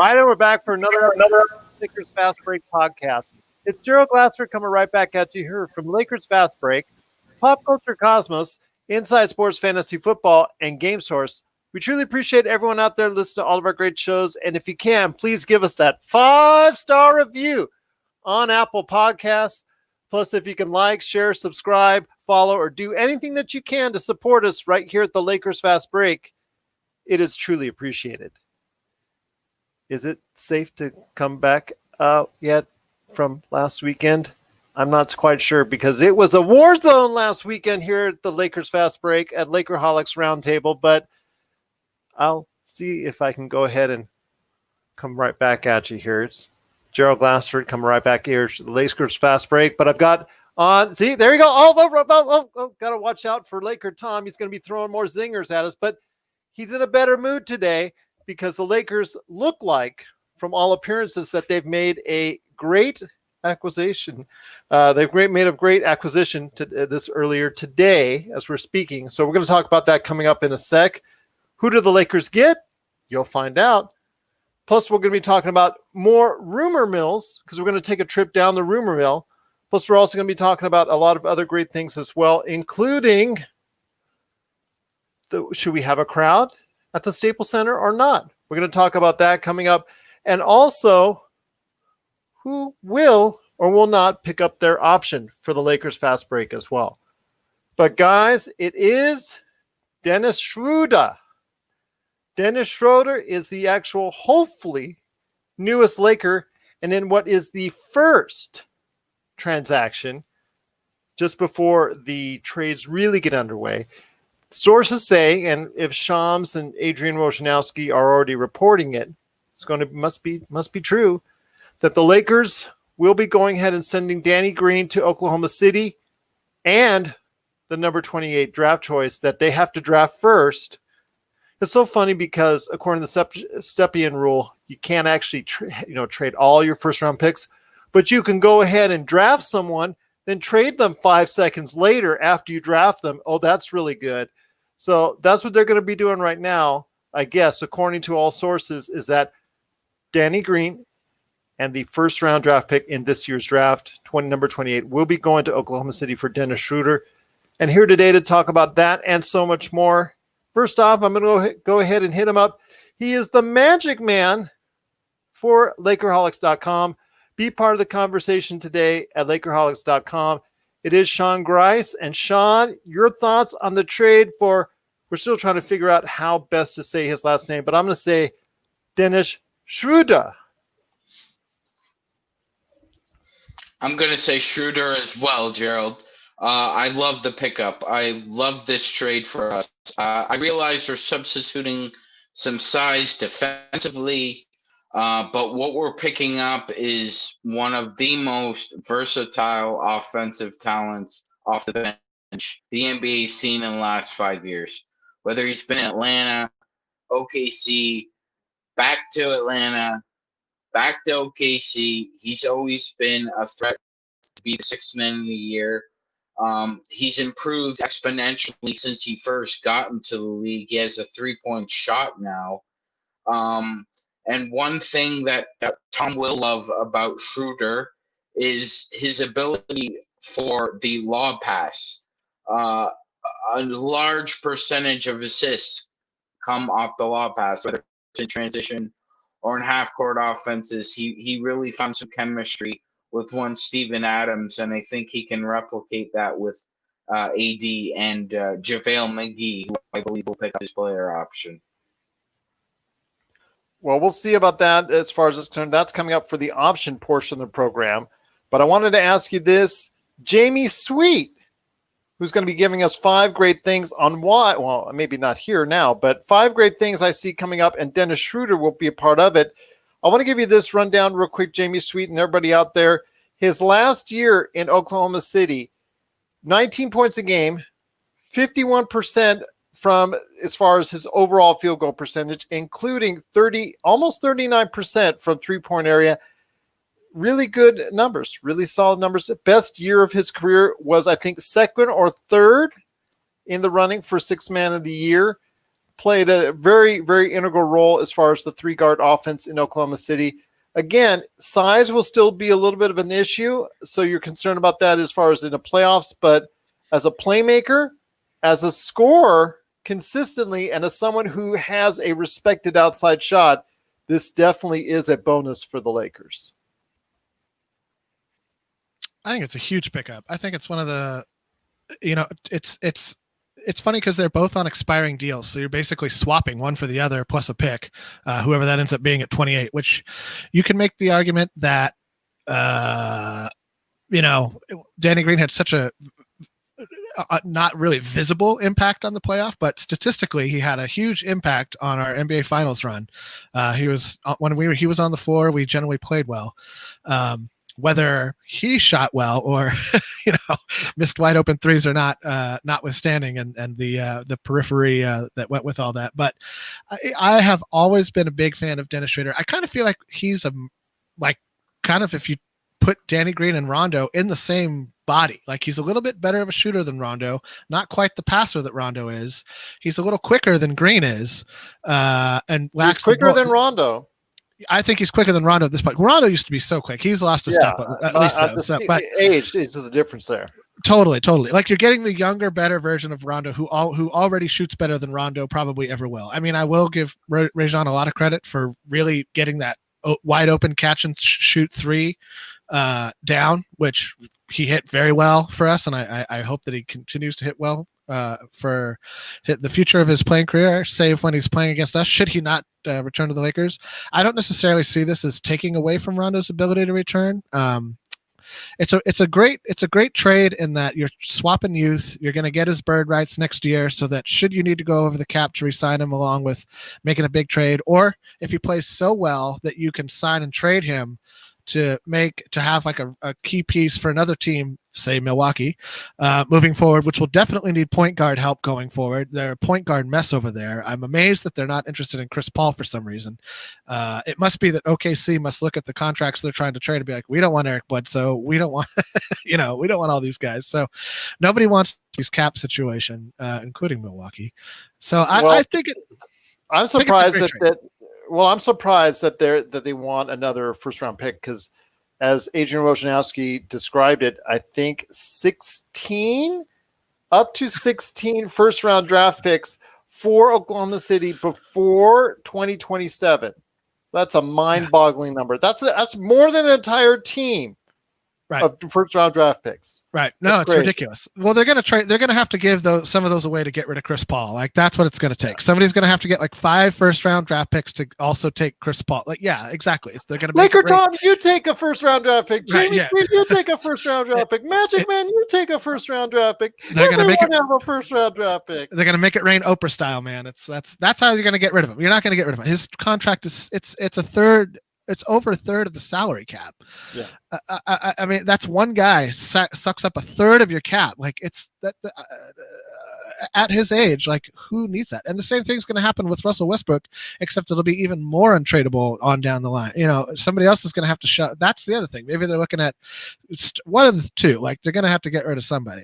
right, and we're back for another Lakers Fast Break podcast. It's Gerald Glasser coming right back at you here from Lakers Fast Break, Pop Culture Cosmos, Inside Sports Fantasy Football, and Game Source. We truly appreciate everyone out there listening to all of our great shows, and if you can, please give us that 5-star review on Apple Podcasts. Plus, if you can like, share, subscribe, follow, or do anything that you can to support us right here at the Lakers Fast Break, it is truly appreciated. Is it safe to come back yet from last weekend? I'm not quite sure because it was a war zone last weekend here at the Lakers Fast Break at Lakerholics Roundtable, but I'll see if I can go ahead and come right back at you here. It's Gerald Glassford coming right back here to the Lakers Fast Break, but I've got on, see, there you go. Oh, got to watch out for LakerTom. He's going to be throwing more zingers at us, but he's in a better mood today because the Lakers look like, from all appearances, that they've made a great acquisition. They've made a great acquisition to this earlier today as we're speaking. So we're going to talk about that coming up in a sec. Who do the Lakers get? You'll find out. Plus, we're going to be talking about more rumor mills because we're going to take a trip down the rumor mill. Plus, we're also going to be talking about a lot of other great things as well, including should we have a crowd at the Staples Center or not? We're going to talk about that coming up. And also, who will or will not pick up their option for the Lakers Fast Break as well. But guys, it is Dennis Schroder. Dennis Schroder is the actual, hopefully, newest Laker, and in what is the first transaction just before the trades really get underway. Sources say, and if Shams and Adrian Wojnarowski are already reporting it, must be true, that the Lakers will be going ahead and sending Danny Green to Oklahoma City and the number 28 draft choice that they have to draft first. It's so funny because according to the Stepien rule, you can't actually trade all your first round picks, but you can go ahead and draft someone, then trade them 5 seconds later after you draft them. Oh, that's really good. So that's what they're going to be doing right now, I guess, according to all sources, is that Danny Green and the first round draft pick in this year's draft, number 28, will be going to Oklahoma City for Dennis Schroder. And here today to talk about that and so much more. First off, I'm going to go ahead and hit him up. He is the MagicMan for Lakerholics.com. Be part of the conversation today at Lakerholics.com. It is Sean Grice. And Sean, your thoughts on the trade for, we're still trying to figure out how best to say his last name, but I'm going to say Dennis Schroder. I'm going to say Schroder as well, Gerald. I love the pickup. I love this trade for us. I realize we're substituting some size defensively, but what we're picking up is one of the most versatile offensive talents off the bench the NBA's seen in the last 5 years. Whether he's been in Atlanta, OKC, back to Atlanta, back to OKC, he's always been a threat to be the sixth man of the year. He's improved exponentially since he first got into the league. He has a three-point shot now. And one thing that Tom will love about Schroder is his ability for the lob pass. A large percentage of assists come off the lob pass, whether it's in transition or in half-court offenses. He really found some chemistry with one Steven Adams, and I think he can replicate that with AD and JaVale McGee, who I believe will pick up his player option. Well, we'll see about that as far as it's concerned. That's coming up for the option portion of the program. But I wanted to ask you this. Jamie Sweet, who's going to be giving us 5 great things on why, well, maybe not here now, but 5 great things I see coming up, and Dennis Schroder will be a part of it. I want to give you this rundown real quick, Jamie Sweet and everybody out there. His last year in Oklahoma City, 19 points a game, 51% from as far as his overall field goal percentage, including almost 39% from three-point area. Really good numbers, really solid numbers. Best year of his career was, I think, second or third in the running for sixth man of the year. played a very, very integral role as far as the 3-guard offense in Oklahoma City. Again, size will still be a little bit of an issue, so you're concerned about that as far as in the playoffs, but as a playmaker, as a scorer consistently, and as someone who has a respected outside shot, this definitely is a bonus for the Lakers. I think it's a huge pickup. I think it's one of the, it's funny because they're both on expiring deals. So you're basically swapping one for the other plus a pick, whoever that ends up being at 28, which you can make the argument that, Danny Green had such a not really visible impact on the playoff, but statistically he had a huge impact on our NBA Finals run. He was on the floor, we generally played well. Whether he shot well or missed wide open threes or not, notwithstanding, and the periphery that went with all that. But I have always been a big fan of Dennis Schroder. I kind of feel like he's if you put Danny Green and Rondo in the same body, like he's a little bit better of a shooter than Rondo, not quite the passer that Rondo is. He's a little quicker than Green is, and he's quicker than Rondo. I think he's quicker than Rondo at this point. Rondo used to be so quick. He's lost a step, at least. But age is the difference there. Totally. Like you're getting the younger, better version of Rondo, who already shoots better than Rondo probably ever will. I mean, I will give Rajon a lot of credit for really getting that wide open catch and shoot three down, which he hit very well for us, and I hope that he continues to hit well for the future of his playing career, save when he's playing against us, should he not return to the Lakers. I don't necessarily see this as taking away from Rondo's ability to return. It's a great trade in that you're swapping youth. You're going to get his bird rights next year, so that should you need to go over the cap to re-sign him along with making a big trade, or if he plays so well that you can sign and trade him to have like a key piece for another team, say Milwaukee, moving forward, which will definitely need point guard help going forward. They're a point guard mess over there. I'm amazed that they're not interested in Chris Paul for some reason. It must be that OKC must look at the contracts they're trying to trade and be like, we don't want Eric Bledsoe. We don't want, we don't want all these guys. So nobody wants his cap situation, including Milwaukee. So I think I'm surprised I'm surprised that they want another first round pick, because as Adrian Wojnarowski described it, I think 16 first round draft picks for Oklahoma City before 2027. That's a mind-boggling number. That's more than an entire team of first round draft picks. Right. No, it's ridiculous. Well, they're going to have to give some of those away to get rid of Chris Paul. Like, that's what it's going to take. Somebody's going to have to get like 5 first round draft picks to also take Chris Paul. Like, yeah, exactly. If they're going to LakerTom, you take a first round draft pick. Jamie Street, you take a first round draft pick. MagicMan, you take a first round draft pick. They're going to have a first round draft pick. They're going to make it rain Oprah style, man. That's how you're going to get rid of him. You're not going to get rid of him. His contract is it's a third. It's over a third of the salary cap. Yeah, I mean, that's one guy sucks up a third of your cap. Like, it's that at his age, like, who needs that? And the same thing's going to happen with Russell Westbrook, except it'll be even more untradeable on down the line. Somebody else is going to have to shut. That's the other thing. Maybe they're looking at one of the two. Like, they're going to have to get rid of somebody.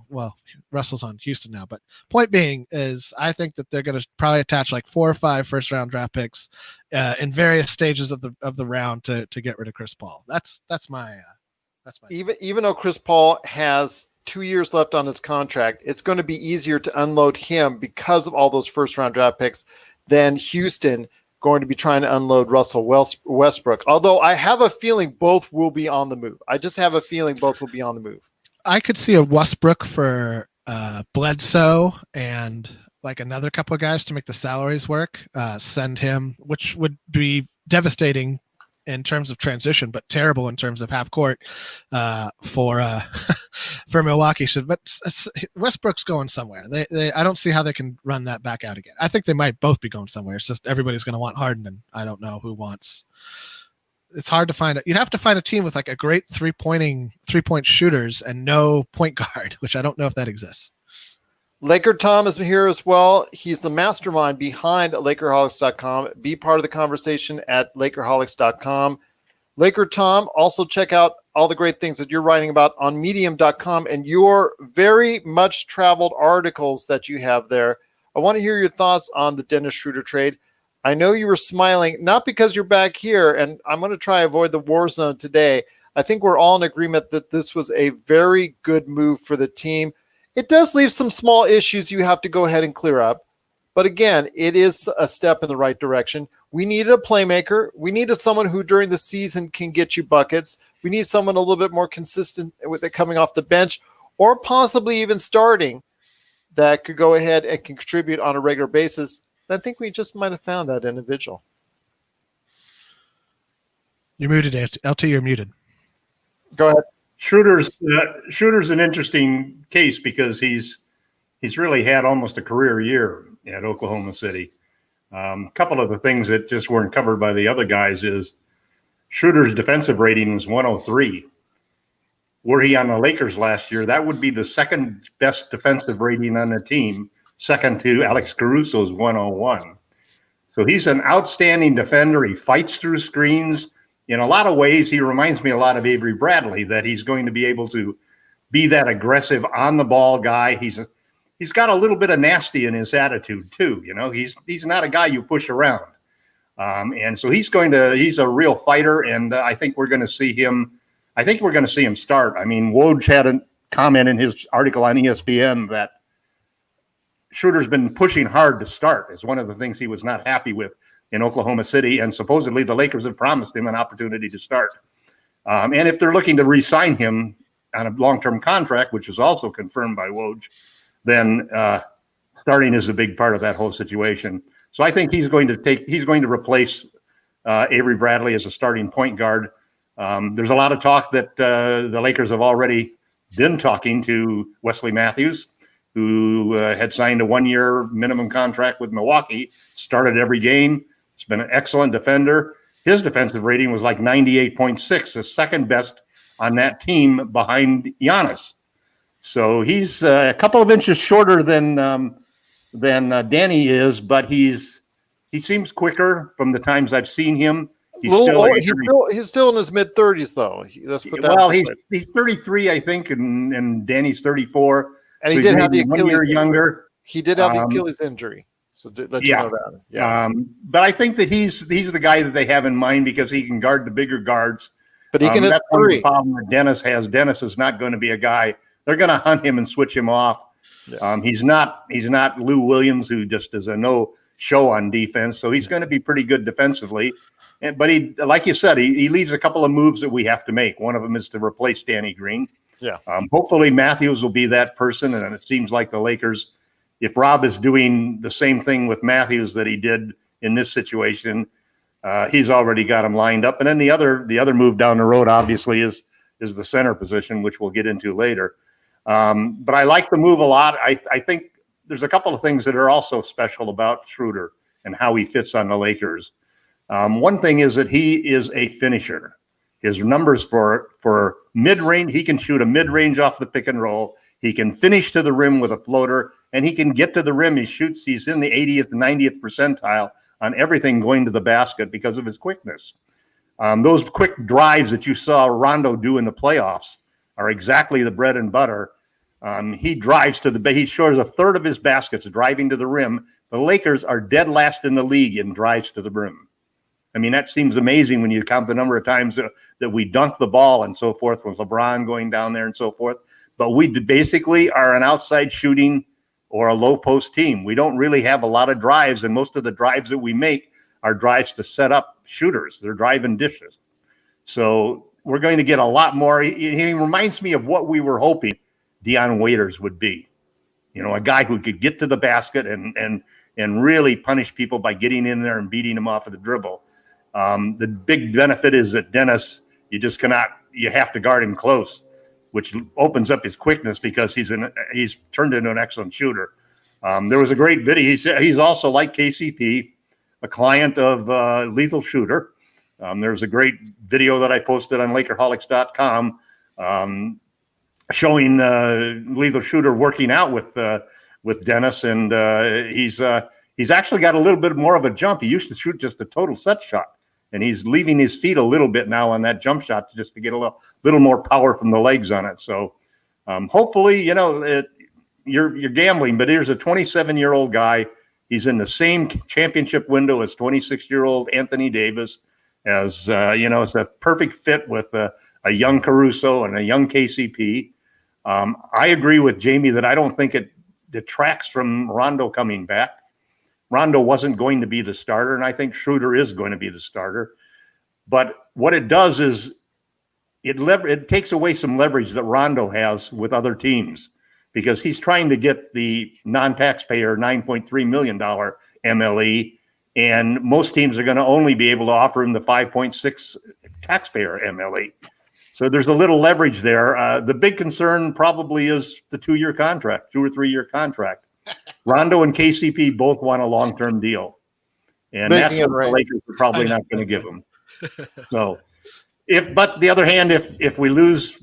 Well, Russell's on Houston now, but point being is, I think that they're going to probably attach like 4 or 5 first round draft picks in various stages of the round to get rid of Chris Paul. That's my even though Chris Paul has 2 years left on his contract, it's going to be easier to unload him because of all those first round draft picks than Houston going to be trying to unload Russell Westbrook. Although I have a feeling both will be on the move. I just have a feeling both will be on the move. I could see a Westbrook for Bledsoe and like another couple of guys to make the salaries work, send him, which would be devastating in terms of transition, but terrible in terms of half court for Milwaukee. But Westbrook's going somewhere. I don't see how they can run that back out again. I think they might both be going somewhere. It's just everybody's going to want Harden, and I don't know who wants. It's hard to find it. You'd have to find a team with like a great 3-point shooters and no point guard, which I don't know if that exists. LakerTom is here as well. He's the mastermind behind LakerHolics.com. Be part of the conversation at LakerHolics.com. LakerTom, also check out all the great things that you're writing about on Medium.com, and your very much traveled articles that you have there I want to hear your thoughts on the Dennis Schroder trade. I know you were smiling, not because you're back here, and I'm going to try avoid the war zone today. I think we're all in agreement that this was a very good move for the team. It does leave some small issues you have to go ahead and clear up. But again, it is a step in the right direction. We needed a playmaker. We needed someone who during the season can get you buckets. We need someone a little bit more consistent with it coming off the bench or possibly even starting that could go ahead and contribute on a regular basis. And I think we just might have found that individual. You're muted, LT. You're muted. Go ahead. Schroeder's an interesting case because he's really had almost a career year at Oklahoma City. A couple of the things that just weren't covered by the other guys is Schroeder's defensive rating was 103. Were he on the Lakers last year, that would be the second best defensive rating on the team, second to Alex Caruso's 101. So he's an outstanding defender. He fights through screens. In a lot of ways, he reminds me a lot of Avery Bradley, that he's going to be able to be that aggressive on-the-ball guy. He's got a little bit of nasty in his attitude too. You know, he's not a guy you push around, and so he's a real fighter. And I think we're going to see him. I think we're going to see him start. I mean, Woj had a comment in his article on ESPN that Schroeder's been pushing hard to start. Is one of the things he was not happy with in Oklahoma City, and supposedly the Lakers have promised him an opportunity to start. And if they're looking to re-sign him on a long-term contract, which is also confirmed by Woj, then starting is a big part of that whole situation. So I think he's going to replace Avery Bradley as a starting point guard. There's a lot of talk that the Lakers have already been talking to Wesley Matthews, who had signed a 1-year minimum contract with Milwaukee, started every game. He's been an excellent defender. His defensive rating was like 98.6, the second best on that team behind Giannis. So he's a couple of inches shorter than Danny is, but he seems quicker from the times I've seen him. He's still in his mid-30s, though. Let's put that. Well, he's 33, I think, and Danny's 34. And he did have the 1 year younger. He did have the Achilles injury. So let you know that. Yeah. But I think that he's the guy that they have in mind because he can guard the bigger guards. But he can hit that's three. The problem that Dennis has. Dennis is not going to be a guy. They're going to hunt him and switch him off. Yeah. He's not Lou Williams, who just is a no show on defense. So he's going to be pretty good defensively. But he, like you said, he leaves a couple of moves that we have to make. One of them is to replace Danny Green. Yeah. Hopefully Matthews will be that person. And it seems like the Lakers, if Rob is doing the same thing with Matthews that he did in this situation, he's already got him lined up. And then the other move down the road, obviously, is the center position, which we'll get into later. But I like the move a lot. I think there's a couple of things that are also special about Schroeder and how he fits on the Lakers. One thing is that he is a finisher. His numbers for mid-range, he can shoot a mid-range off the pick and roll. He can finish to the rim with a floater, and he can get to the rim. He's in the 80th, 90th percentile on everything going to the basket because of his quickness. Those quick drives that you saw Rondo do in the playoffs are exactly the bread and butter. He drives to the he scores a third of his baskets driving to the rim. The Lakers are dead last in the league in drives to the rim. I mean, that seems amazing when you count the number of times that we dunk the ball and so forth, with LeBron going down there and so forth. But we basically are an outside shooting or a low post team. We don't really have a lot of drives, and most of the drives that we make are drives to set up shooters. They're driving dishes. So we're going to get a lot more. He reminds me of what we were hoping Dion Waiters would be. You know, a guy who could get to the basket and really punish people by getting in there and beating them off of the dribble. The big benefit is that Dennis, you have to guard him close, which opens up his quickness because he's turned into an excellent shooter. There was a great video. He's also, like KCP, a client of Lethal Shooter. There's a great video that I posted on LakerHolics.com showing Lethal Shooter working out with Dennis, and he's actually got a little bit more of a jump. He used to shoot just a total set shot, and he's leaving his feet a little bit now on that jump shot just to get a little more power from the legs on it. So hopefully, you're gambling, but here's a 27-year-old guy. He's in the same championship window as 26-year-old Anthony Davis. As it's a perfect fit with a young Caruso and a young KCP. I agree with Jamie that I don't think it detracts from Rondo coming back. Rondo wasn't going to be the starter, and I think Schroder is going to be the starter. But what it does is it takes away some leverage that Rondo has with other teams, because he's trying to get the non-taxpayer $9.3 million MLE, and most teams are going to only be able to offer him the 5.6 taxpayer MLE. So there's a little leverage there. The big concern probably is the 2-year contract, 2 or 3 year contract. Rondo and KCP both want a long-term deal, and that's what the Lakers are probably not going to give them. So, but the other hand, if we lose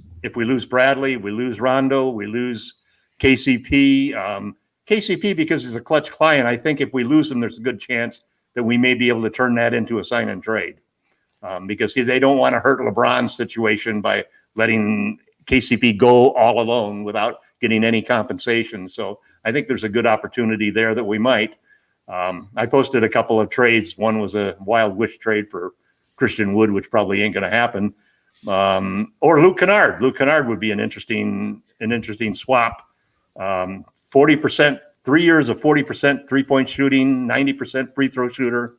Bradley, we lose Rondo, we lose KCP. KCP, because he's a clutch client, I think if we lose him, there's a good chance that we may be able to turn that into a sign and trade, because they don't want to hurt LeBron's situation by letting KCP go all alone without getting any compensation. So I think there's a good opportunity there that we might. I posted a couple of trades. One was a wild wish trade for Christian Wood, which probably ain't going to happen. Or Luke Kennard. Luke Kennard would be an interesting swap. 40%, 3 years of 40% 3-point shooting, 90% free throw shooter.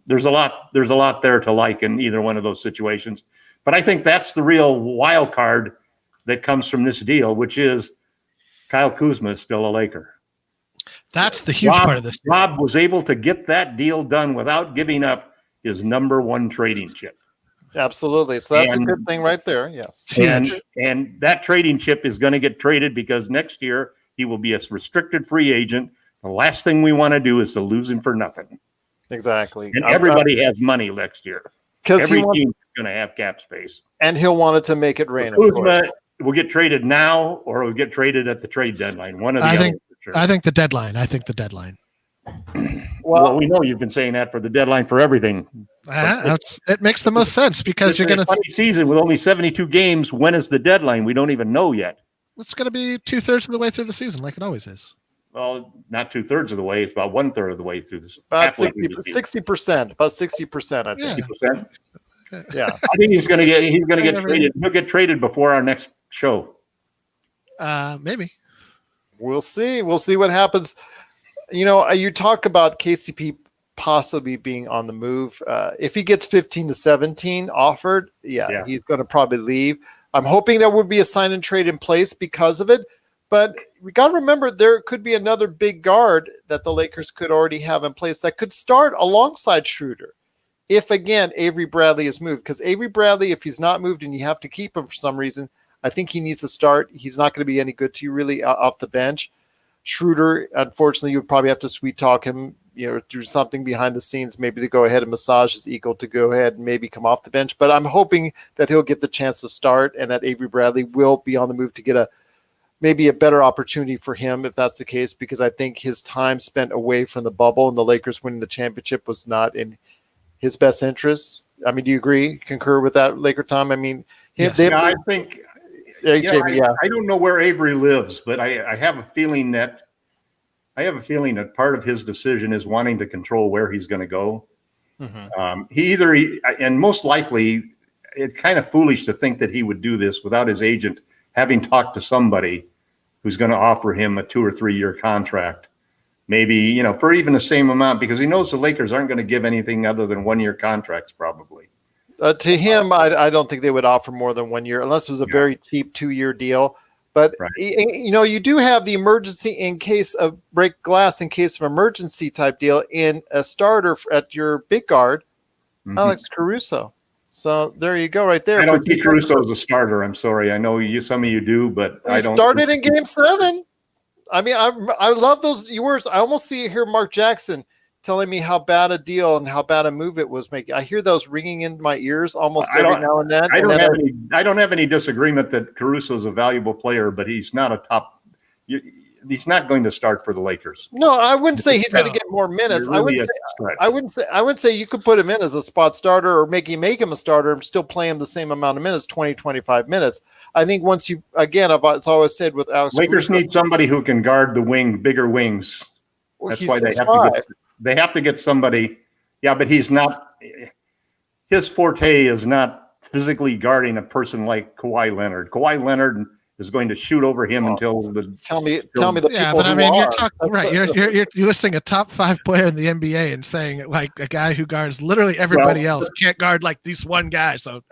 There's a lot there to like in either one of those situations. But I think that's the real wild card that comes from this deal, which is Kyle Kuzma is still a Laker. That's the huge part of this. Rob was able to get that deal done without giving up his number 1 trading chip. Absolutely. So that's a good thing right there. Yes. And that trading chip is going to get traded because next year he will be a restricted free agent. The last thing we want to do is to lose him for nothing. Exactly. And everybody has money next year. Because every team is going to have cap space. And he'll want it to make it rain. Kuzma will get traded now, or will get traded at the trade deadline. One of the other. Sure. I think the deadline. Well, we know you've been saying that for the deadline for everything. It makes the most sense because you're going to season with only 72 games. When is the deadline? We don't even know yet. It's going to be 2/3 of the way through the season, like it always is. Well, not 2/3 of the way. It's about 1/3 of the way through this. About 60%. About 60%. I think. 60%. Yeah. I think he's going to get traded. He'll get traded before our next show. Maybe. We'll see. We'll see what happens. You talk about KCP possibly being on the move. If he gets 15 to 17 offered, he's going to probably leave. I'm hoping there would be a sign and trade in place because of it. But we got to remember there could be another big guard that the Lakers could already have in place that could start alongside Schroder. If, again, Avery Bradley is moved. Because Avery Bradley, if he's not moved and you have to keep him for some reason, I think he needs to start. He's not going to be any good to you really off the bench. Schroder, unfortunately, you would probably have to sweet talk him, do something behind the scenes, maybe to go ahead and massage his ego to go ahead and maybe come off the bench. But I'm hoping that he'll get the chance to start and that Avery Bradley will be on the move to get maybe a better opportunity for him if that's the case, because I think his time spent away from the bubble and the Lakers winning the championship was not in his best interest. I mean, do you agree, concur with that, LakerTom? I mean, yes. I think. I don't know where Avery lives, but I have a feeling that part of his decision is wanting to control where he's going to go. Mm-hmm. And most likely, it's kind of foolish to think that he would do this without his agent having talked to somebody who's going to offer him a 2 or 3 year contract, maybe for even the same amount, because he knows the Lakers aren't going to give anything other than 1 year contracts probably. To him, I don't think they would offer more than 1 year unless it was a very cheap 2 year deal. But, you do have the emergency in case of break glass, in case of emergency type deal in a starter at your big guard, Alex Caruso. So there you go right there. I don't think Caruso is a starter. I'm sorry. I know some of you do, but I don't. Started in Game 7. I mean, I love those words. I almost hear Mark Jackson telling me how bad a deal and how bad a move it was making. I hear those ringing in my ears almost every now and then. I don't have any disagreement that Caruso is a valuable player, but he's not a top. He's not going to start for the Lakers. No, I wouldn't say he's going to get more minutes. Really I wouldn't say you could put him in as a spot starter or make him a starter and still play him the same amount of minutes, 20, 25 minutes. I think once you, again, it's always said with Alex Lakers Caruso, need somebody who can guard the wing, bigger wings. That's he's why they 6'5". have to get somebody. Yeah, but he's not. His forte is not physically guarding a person like Kawhi Leonard. Kawhi Leonard is going to shoot over him until the. Tell me the Yeah, people but I who mean, are. you're talking right. You're listing a top 5 player in the NBA and saying like a guy who guards literally everybody else can't guard like this one guy. So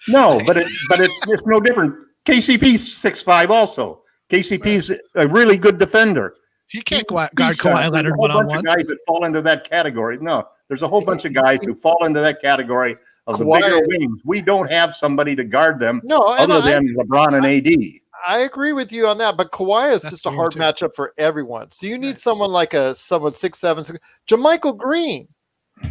no, but it's no different. KCP's 6'5" also. KCP's a really good defender. he can't guard Kawhi Leonard one on one. Guys that fall into that category. No, there's a whole bunch of guys who fall into that category of the Kawhi, bigger wings. We don't have somebody to guard them no, other than LeBron and AD. I agree with you on that, but Kawhi is just a hard matchup for everyone. So you need someone like someone 6'7". JaMychal Green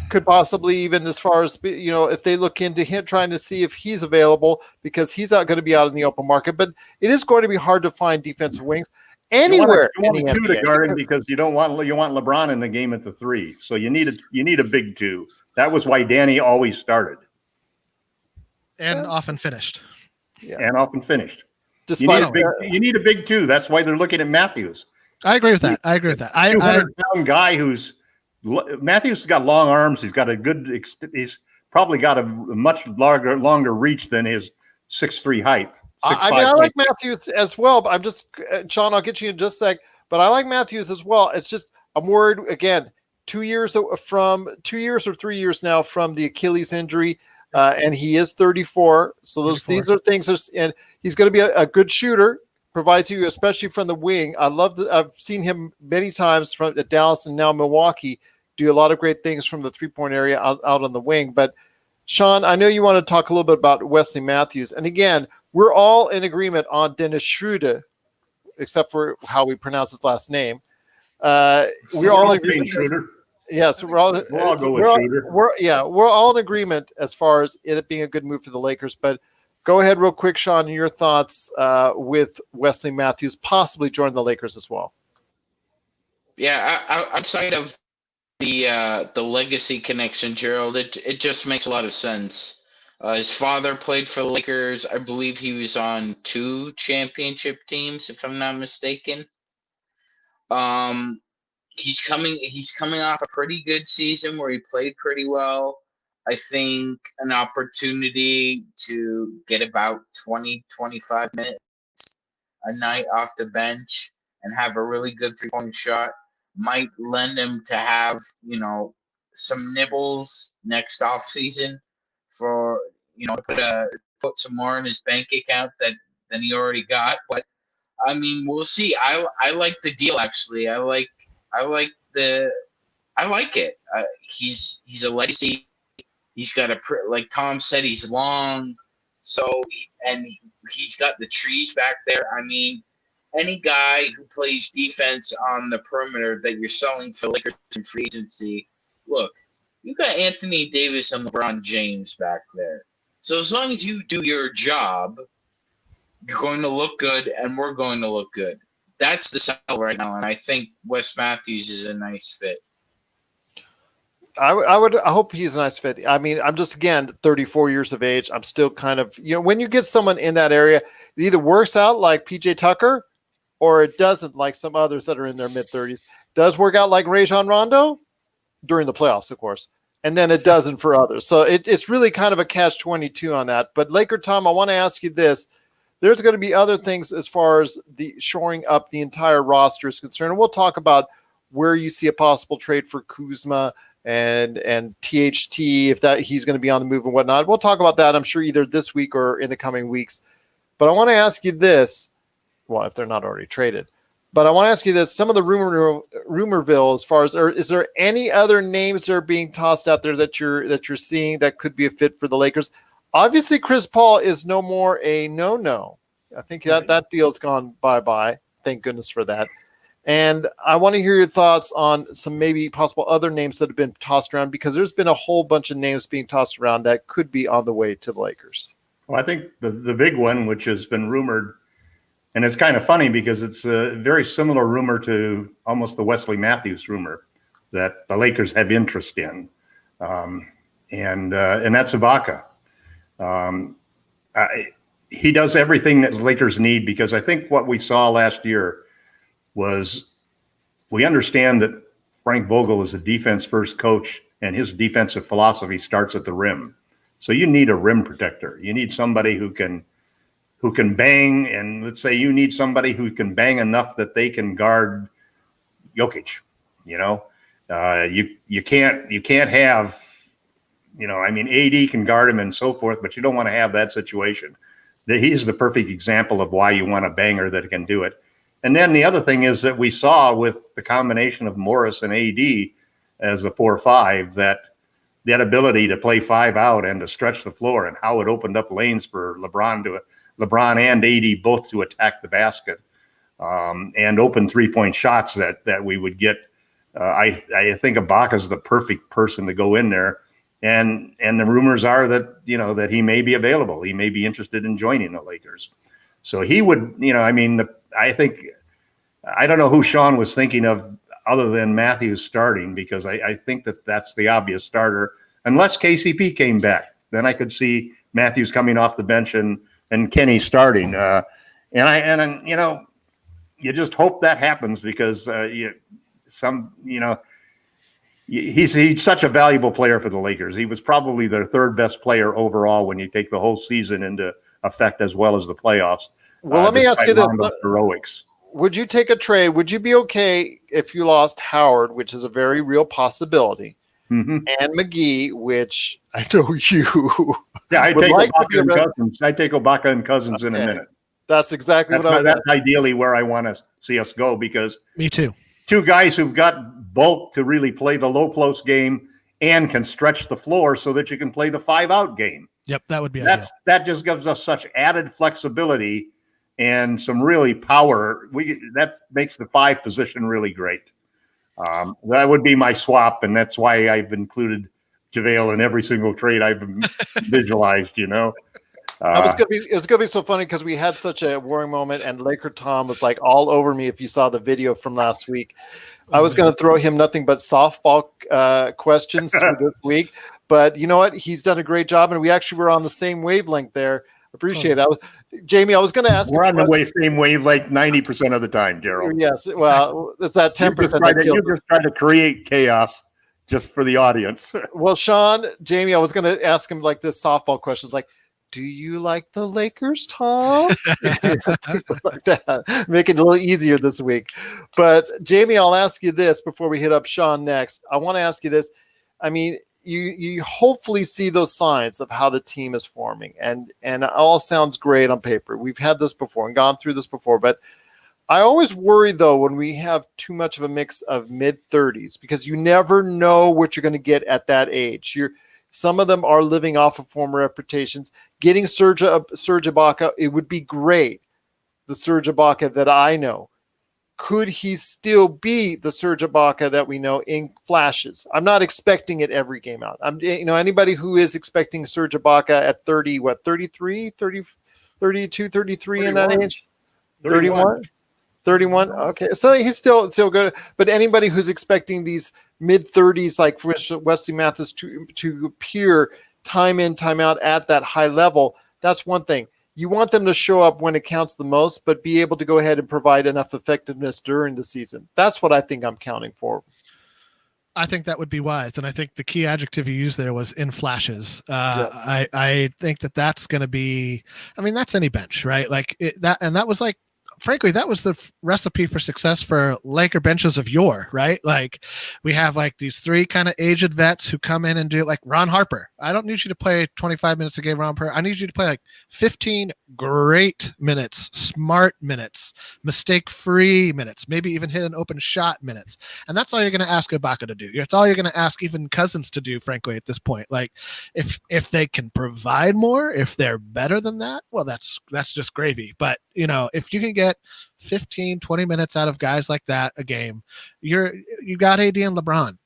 could possibly, even as far as, if they look into him, trying to see if he's available, because he's not going to be out in the open market. But it is going to be hard to find defensive wings anywhere. You want a two to guard him because you want LeBron in the game at the 3. So you need a big 2. That was why Danny always started and often finished. Yeah. And often finished. You need a big 2. That's why they're looking at Matthews. I agree with that. I 200-pound guy Matthews has got long arms. He's probably got a much longer reach than his 6'3" height. I like Matthews as well, but I'm just, Sean, I'll get you in just a sec, but I like Matthews as well. It's just, I'm worried again, 2 years or 3 years now from the Achilles injury. And he is 34. So these are things, and he's going to be a good shooter, provides you, especially from the wing. I've seen him many times at Dallas and now Milwaukee do a lot of great things from the 3-point area out on the wing. But Sean, I know you want to talk a little bit about Wesley Matthews. And again, we're all in agreement on Dennis Schroder, except for how we pronounce his last name. We're all in agreement. Yes, we're all in agreement as far as it being a good move for the Lakers. But go ahead real quick, Sean, your thoughts with Wesley Matthews possibly joining the Lakers as well. Yeah, outside of the legacy connection, Gerald, it just makes a lot of sense. His father played for the Lakers. I believe he was on 2 championship teams, if I'm not mistaken. He's coming off a pretty good season where he played pretty well. I think an opportunity to get about 20, 25 minutes a night off the bench and have a really good 3-point shot might lend him to have, some nibbles next off season for, put some more in his bank account than he already got. But I mean, we'll see. I like the deal, actually. I like it. He's a legacy. He's got like Tom said, he's long. So, and he's got the trees back there. I mean, any guy who plays defense on the perimeter that you're selling for Lakers in free agency, look, you got Anthony Davis and LeBron James back there. So as long as you do your job, you're going to look good, and we're going to look good. That's the sell right now, and I think Wes Matthews is a nice fit. I hope he's a nice fit. I mean, I'm just, again, 34 years of age. I'm still kind of, when you get someone in that area, it either works out like PJ Tucker or it doesn't, like some others that are in their mid-30s. Does work out like Rajon Rondo during the playoffs, of course, and then it doesn't for others. So it's really kind of a catch-22 on that. But LakerTom, I want to ask you this. There's going to be other things as far as the shoring up the entire roster is concerned. And we'll talk about where you see a possible trade for Kuzma and THT, if that he's going to be on the move and whatnot. We'll talk about that, I'm sure, either this week or in the coming weeks. But I want to ask you this. Well, if they're not already traded. But I want to ask you this. Some of the rumorville, as far as, is there any other names that are being tossed out there that you're seeing that could be a fit for the Lakers? Obviously, Chris Paul is no more a no-no. I think that deal's gone bye-bye. Thank goodness for that. And I want to hear your thoughts on some maybe possible other names that have been tossed around, because there's been a whole bunch of names being tossed around that could be on the way to the Lakers. Well, I think the big one, which has been rumored, and it's kind of funny because it's a very similar rumor to almost the Wesley Matthews rumor that the Lakers have interest in, and that's Ibaka. he does everything that the Lakers need, because I think what we saw last year was, we understand that Frank Vogel is a defense-first coach, and his defensive philosophy starts at the rim. So you need a rim protector. You need somebody who can bang, and let's say you need somebody who can bang enough that they can guard Jokic. You know, you can't have, you know, I mean, AD can guard him and so forth, but you don't want to have that situation. He's the perfect example of why you want a banger that can do it. And then the other thing is that we saw with the combination of Morris and AD as the 4-5, that ability to play 5 out and to stretch the floor, and how it opened up lanes for LeBron and AD both to attack the basket, and open 3-point shots that we would get. I think Ibaka is the perfect person to go in there. And the rumors are that, you know, that he may be available. He may be interested in joining the Lakers. So he would, you know, I mean, I don't know who Sean was thinking of other than Matthews starting, because I think that's the obvious starter, unless KCP came back. Then I could see Matthews coming off the bench and Kenny starting. And you know, you just hope that happens, because he's such a valuable player for the Lakers. He was probably their third best player overall when you take the whole season into effect, as well as the playoffs. Well, let me ask you this. Heroics. Would you take a trade? Would you be okay if you lost Howard, which is a very real possibility, and McGee, which I know you I'd would take like Ibaka to be and Cousins. I'd take Ibaka and Cousins in a minute. That's exactly That's ideally where I want to see us go, because Me too. two guys who've got bulk to really play the low post game and can stretch the floor so that you can play the 5-out game. Yep, that would be ideal. That just gives us such added flexibility and some really power. That makes the 5 position really great. That would be my swap, and that's why I've included JaVale in every single trade I've visualized. You know, it was gonna be so funny because we had such a warring moment, and LakerTom was like all over me. If you saw the video from last week, I was going to throw him nothing but softball questions for this week, but you know what? He's done a great job, and we actually were on the same wavelength there. Appreciate it. Jamie, I was going to ask. We're on the same wavelength 90% of the time, Gerald. Yes. Well, it's that 10%. You just try to create chaos just for the audience. Well, Sean, Jamie, I was going to ask him like this softball questions, like, do you like the Lakers, Tom? Like that. Make it a little easier this week. But Jamie, I'll ask you this before we hit up Sean next. I want to ask you this. I mean, you hopefully see those signs of how the team is forming, and it all sounds great on paper. We've had this before and gone through this before, but I always worry though when we have too much of a mix of mid-30s, because you never know what you're going to get at that age. Some of them are living off of former reputations. Getting Serge Ibaka, it would be great. The Serge Ibaka that I know. Could he still be the Serge Ibaka that we know in flashes? I'm not expecting it every game out. Anybody who is expecting Serge Ibaka at 30, 33, 30, 32, 33 31. In that age? 31? 31? Okay. So he's still good. But anybody who's expecting these mid-30s, like for Wesley Matthews, to appear time in, time out at that high level, that's one thing. You want them to show up when it counts the most, but be able to go ahead and provide enough effectiveness during the season. That's what I think I'm counting for. I think that would be wise. And I think the key adjective you used there was in flashes. Yes. I think that's going to be, that's any bench, right? Like that was like, frankly, that was the recipe for success for Laker benches of yore, right? Like we have like these 3 kind of aged vets who come in and do it, like Ron Harper. I don't need you to play 25 minutes a game, Ron Harper. I need you to play like 15 great minutes, smart minutes, mistake-free minutes, maybe even hit an open shot minutes. And that's all you're going to ask Ibaka to do. It's all you're going to ask even Cousins to do, frankly, at this point. Like if they can provide more, if they're better than that, well, that's just gravy. But if you can get 15, 20 minutes out of guys like that a game, you got AD and LeBron.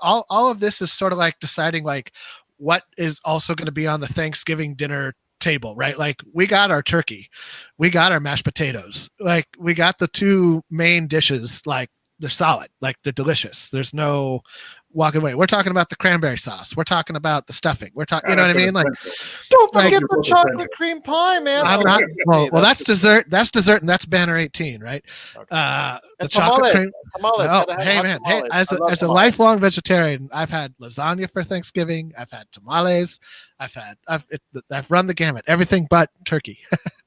All of this is sort of like deciding like what is also going to be on the Thanksgiving dinner table, right? Like we got our turkey, we got our mashed potatoes, like we got the 2 main dishes, like they're solid, like they're delicious. There's no walking away. We're talking about the cranberry sauce. We're talking about the stuffing. We're talking, you know what I mean? Like, Don't Like- forget the chocolate cream pie, man. I'm Oh, not. okay, Well, that's dessert. That's dessert, and that's banner 18, right? Okay. The And chocolate tamales. cream. Tamales. Oh, Gotta have hey hot man, hey, tamales. as I love a tamales. lifelong vegetarian, I've had lasagna for Thanksgiving. I've had tamales. I've run the gamut, everything but turkey,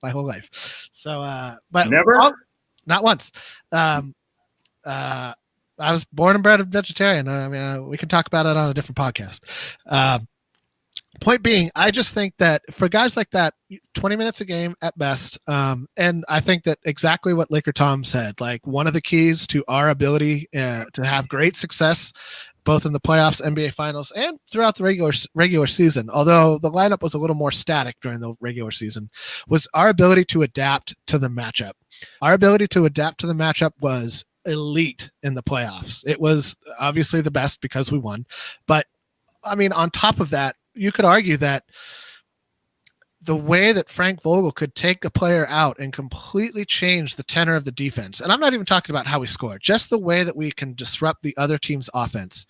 my whole life. So, but Never? not once. I was born and bred a vegetarian. I mean, we can talk about it on a different podcast. Point being, I just think that for guys like that, 20 minutes a game at best. And I think that exactly what LakerTom said, like one of the keys to our ability to have great success, both in the playoffs, NBA finals, and throughout the regular season, although the lineup was a little more static during the regular season, was our ability to adapt to the matchup. Our ability to adapt to the matchup was elite in the playoffs. It was obviously the best because we won. But I mean, on top of that, you could argue that the way that Frank Vogel could take a player out and completely change the tenor of the defense, and I'm not even talking about how we score, just the way that we can disrupt the other team's offense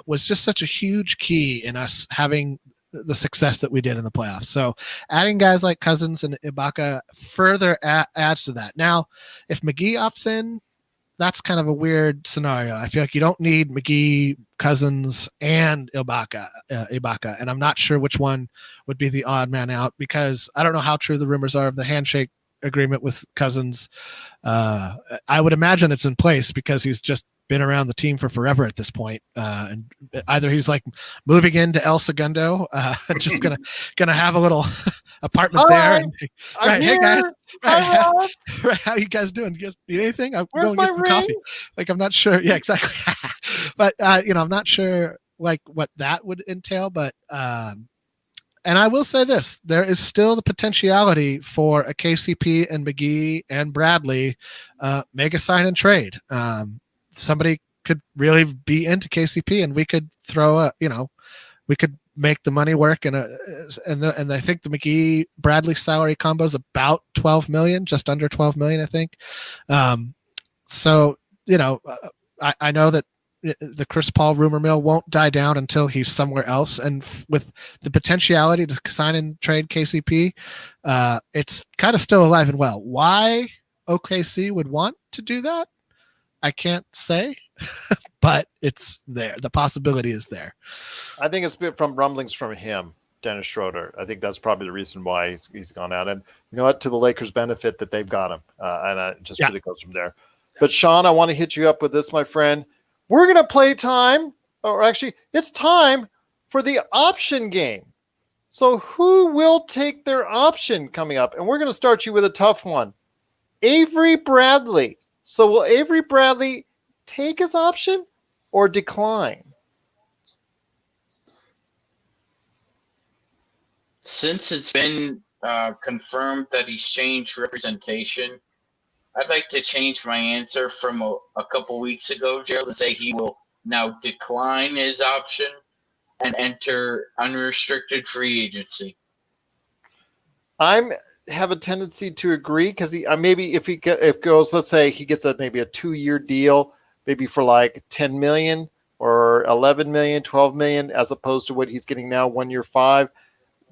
was just such a huge key in us having the success that we did in the playoffs. So adding guys like Cousins and Ibaka further adds to that. Now, if McGee opts in, that's kind of a weird scenario. I feel like you don't need McGee, Cousins, and Ibaka, and I'm not sure which one would be the odd man out because I don't know how true the rumors are of the handshake agreement with Cousins. I would imagine it's in place because he's just been around the team for forever at this point. And either he's like moving into El Segundo, just gonna have a little apartment there. And, right, hey guys, right, how you guys doing? You guys need anything? I'm Where's going to get my some ring? coffee. Like I'm not sure. Yeah, exactly. But I'm not sure like what that would entail. But and I will say this: there is still the potentiality for a KCP and McGee and Bradley mega sign and trade. Somebody could really be into KCP, and we could throw we could make the money work. And I think the McGee Bradley salary combo is about 12 million, just under 12 million, I think. So I know that the Chris Paul rumor mill won't die down until he's somewhere else. And with the potentiality to sign and trade KCP, it's kind of still alive and well. Why OKC would want to do that, I can't say, but it's there. The possibility is there. I think it's been from rumblings from him, Dennis Schroder. I think that's probably the reason why he's gone out. And you know what? To the Lakers' benefit that they've got him. And it just really goes from there. But Sean, I want to hit you up with this, my friend. We're going to play time, or actually, it's time for the option game. So who will take their option coming up? And we're going to start you with a tough one. Avery Bradley. So will Avery Bradley take his option or decline? Since it's been confirmed that he's changed representation, I'd like to change my answer from a couple weeks ago, Gerald, and say he will now decline his option and enter unrestricted free agency. I have a tendency to agree because maybe if goes, let's say he gets maybe a 2-year deal, maybe for like 10 million or 11 million, 12 million, as opposed to what he's getting now, 1 year 5.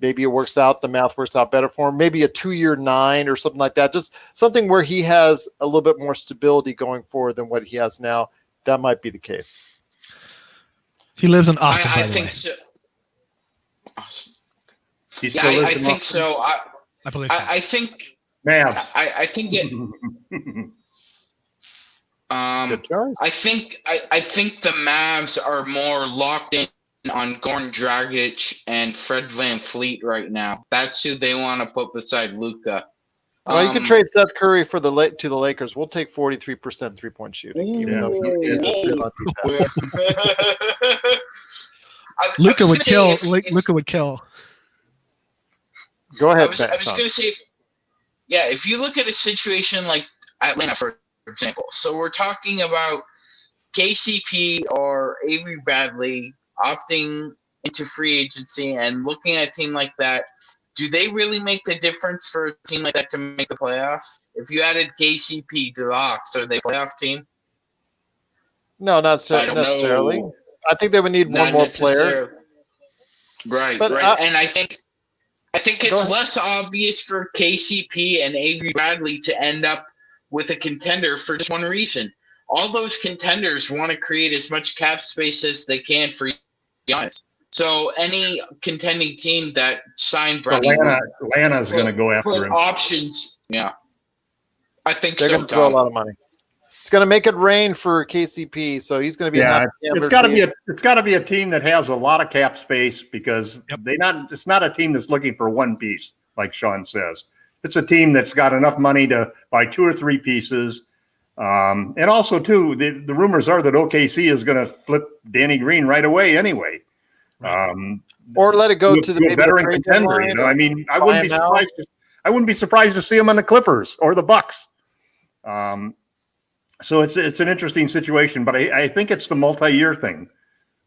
Maybe it works out. The math works out better for him. Maybe a 2-year 9 or something like that. Just something where he has a little bit more stability going forward than what he has now. That might be the case. He lives in Austin. I think so. Awesome. Yeah, I think so. I believe so. I think. Man. I think it. Good choice. I think the Mavs are more locked in on Goran Dragic and Fred VanVleet right now. That's who they want to put beside Luka. Well, you can trade Seth Curry to the Lakers. We'll take 43% 3-point shooting, even though he is not too bad. Luka would kill. Luka would kill. Go ahead. I was going to say, if you look at a situation like Atlanta, for example, so we're talking about KCP or Avery Bradley opting into free agency and looking at a team like that. Do they really make the difference for a team like that to make the playoffs? If you added KCP to the Hawks, are they a playoff team? No, not necessarily. I think they would need one Not more player. necessarily. Right, But right. And I think Go it's ahead. less obvious for KCP and Avery Bradley to end up with a contender for just one reason. All those contenders want to create as much cap space as they can for Giannis. So any contending team that signed Bradley Atlanta's going to go after put him. options. Yeah, I think They're so, going to throw a Tom. lot of money. It's going to make it rain for KCP, so he's going to be Yeah, happy. it's got to be a team that has a lot of cap space because it's not a team that's looking for one piece, like Sean says. It's a team that's got enough money to buy 2 or 3 pieces. And also, too, the rumors are that OKC is going to flip Danny Green right away anyway. Or let it go to the a maybe veteran the trade contender. deadline, You know, I mean, I buy wouldn't be him out. surprised to see him on the Clippers or the Bucks. So it's an interesting situation, but I think it's the multi-year thing.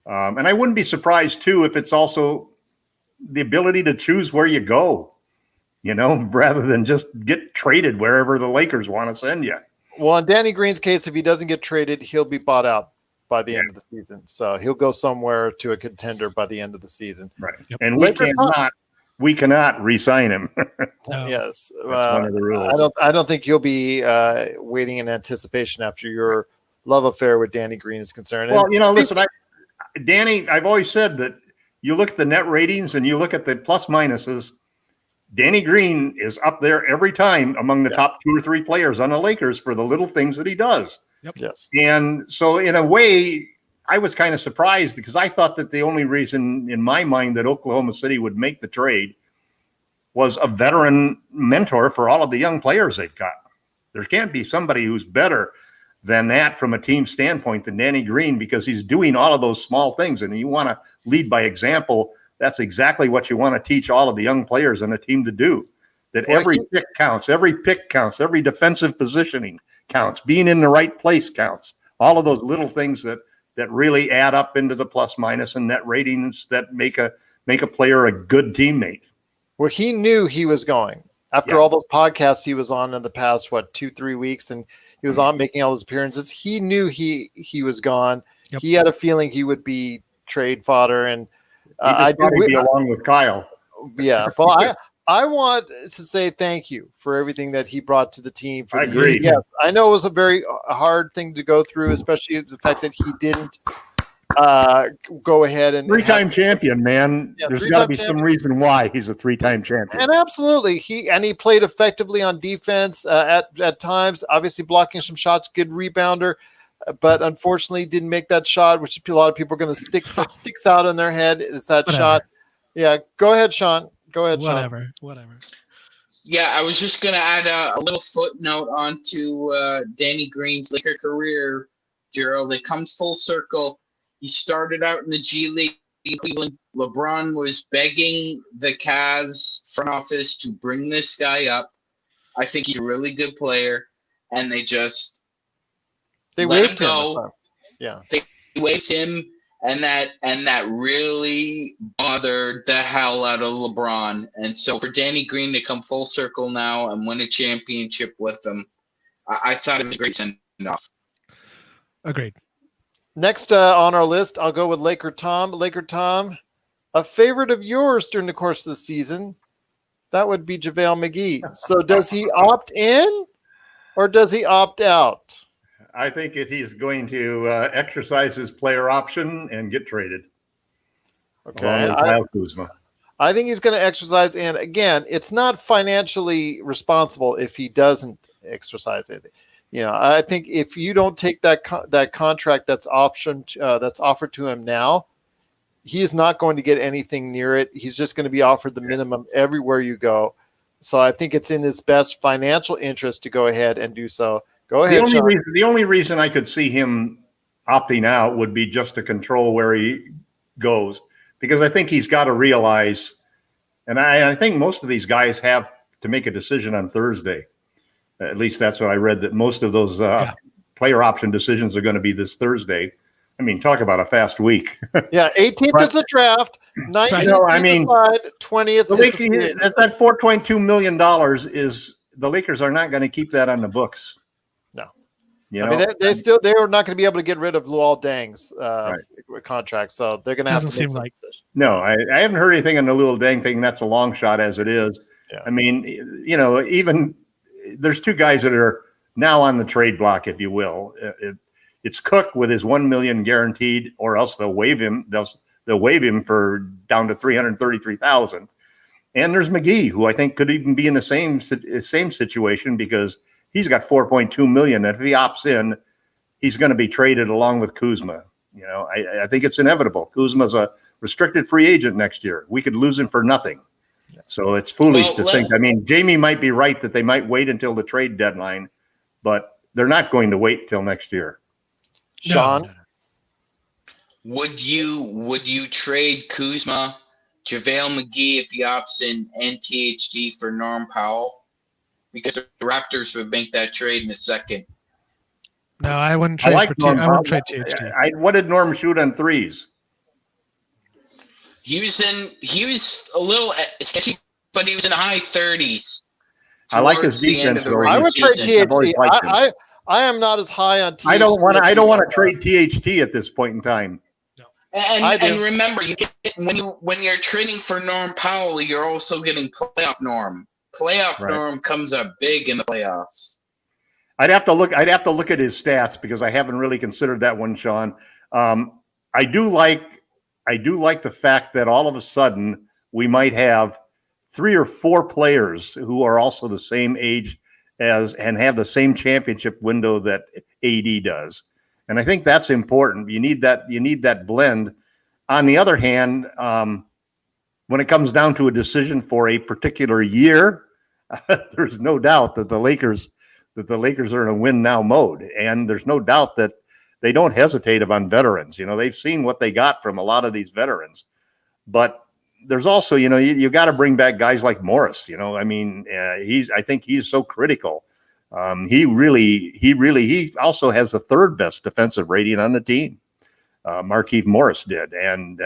And I wouldn't be surprised, too, if it's also the ability to choose where you go, you know, rather than just get traded wherever the Lakers want to send you. Well, in Danny Green's case, if he doesn't get traded, he'll be bought out by the end of the season. So he'll go somewhere to a contender by the end of the season. Right. Yep. And Laker we cannot re-sign him. No. Yes. That's one of the rules. I don't think you'll be waiting in anticipation after your love affair with Danny Green is concerned. Well, you know, listen, Danny, I've always said that you look at the net ratings and you look at the plus minuses. Danny Green is up there every time among the top 2 or 3 players on the Lakers for the little things that he does. Yep. Yes. And so in a way, I was kind of surprised because I thought that the only reason in my mind that Oklahoma City would make the trade was a veteran mentor for all of the young players they've got. There can't be somebody who's better than that from a team standpoint than Danny Green because he's doing all of those small things. And you want to lead by example. That's exactly what you want to teach all of the young players on a team to do. That every pick counts, every defensive positioning counts, being in the right place counts. All of those little things that really add up into the plus minus and net ratings that make a player a good teammate. Well, he knew he was going after all those podcasts he was on in the past, 2-3 weeks, and he was on making all those appearances. He knew he was gone. Yep. He had a feeling he would be trade fodder, and I thought he'd be along with Kyle. Yeah, well, I want to say thank you for everything that he brought to the team. I agree. Yes, I know it was a very hard thing to go through, especially the fact that he didn't go ahead and 3-time champion, man. Yeah, there's got to be some reason why he's a 3-time champion. And absolutely, he played effectively on defense at times. Obviously, blocking some shots, good rebounder, but unfortunately, didn't make that shot, which a lot of people are going to sticks out in their head. It's that shot. Yeah, go ahead, Sean. Go ahead, Sean. Whatever. Yeah, I was just going to add a little footnote onto Danny Green's Laker career, Gerald. It comes full circle. He started out in the G League in Cleveland. LeBron was begging the Cavs front office to bring this guy up. I think he's a really good player, and they waived him. Yeah, they waived him, and that really bothered the hell out of LeBron. And so for Danny Green to come full circle now and win a championship with them, I thought it was a great send-off. Agreed. Next on our list, I'll go with LakerTom. LakerTom, a favorite of yours during the course of the season, that would be JaVale McGee. So does he opt in or does he opt out? I think he's going to exercise his player option and get traded. Okay. Kyle Kuzma. I think he's going to exercise. And again, it's not financially responsible if he doesn't exercise it. You know, I think if you don't take that contract that's offered to him now, he is not going to get anything near it. He's just going to be offered the minimum everywhere you go. So I think it's in his best financial interest to go ahead and do so. Go ahead. The only reason I could see him opting out would be just to control where he goes, because I think he's got to realize, and I think most of these guys have to make a decision on Thursday. At least that's what I read, that most of those player option decisions are going to be this Thursday. I mean, talk about a fast week. Yeah, 18th is a draft, 19th 20th that's that $4.2 million is the Lakers are not going to keep that on the books. No. You I know, mean, they were not going to be able to get rid of Luol Deng's contract, so they're going to have to make some decisions. No, I haven't heard anything on the little Deng thing. That's a long shot as it is. Yeah. I mean, you know, even there's two guys that are now on the trade block, if you will. It's Cook with his $1 million guaranteed, or else they'll waive him. They'll waive him for down to $333,000. And there's McGee, who I think could even be in the same situation because he's got $4.2 million. And if he opts in, he's going to be traded along with Kuzma. You know, I think it's inevitable. Kuzma's a restricted free agent next year. We could lose him for nothing. So it's foolish to think. I mean, Jamie might be right that they might wait until the trade deadline, but they're not going to wait till next year. Sean, would you trade Kuzma, JaVale McGee if he opts in, and THD for Norm Powell? Because the Raptors would make that trade in a second. No, I wouldn't trade I wouldn't trade THD. What did Norm shoot on threes? He was a little sketchy, but he was in the high 30s. I like his defense. I would trade THD. I am not as high on THD. I don't want to trade THD at this point in time. No. And remember, when you're trading for Norm Powell, you're also getting playoff Norm. Norm comes up big in the playoffs. I'd have to look at his stats because I haven't really considered that one, Sean. I do like the fact that all of a sudden we might have 3 or 4 players who are also the same age as and have the same championship window that AD does. And I think that's important. You need that blend. On the other hand, when it comes down to a decision for a particular year, there's no doubt that the Lakers are in a win now mode. And there's no doubt that they don't hesitate on veterans. You know, they've seen what they got from a lot of these veterans. But there's also, you know, you got to bring back guys like Morris. You know, I mean, I think he's so critical. He also has the 3rd best defensive rating on the team. Markieff Morris did, and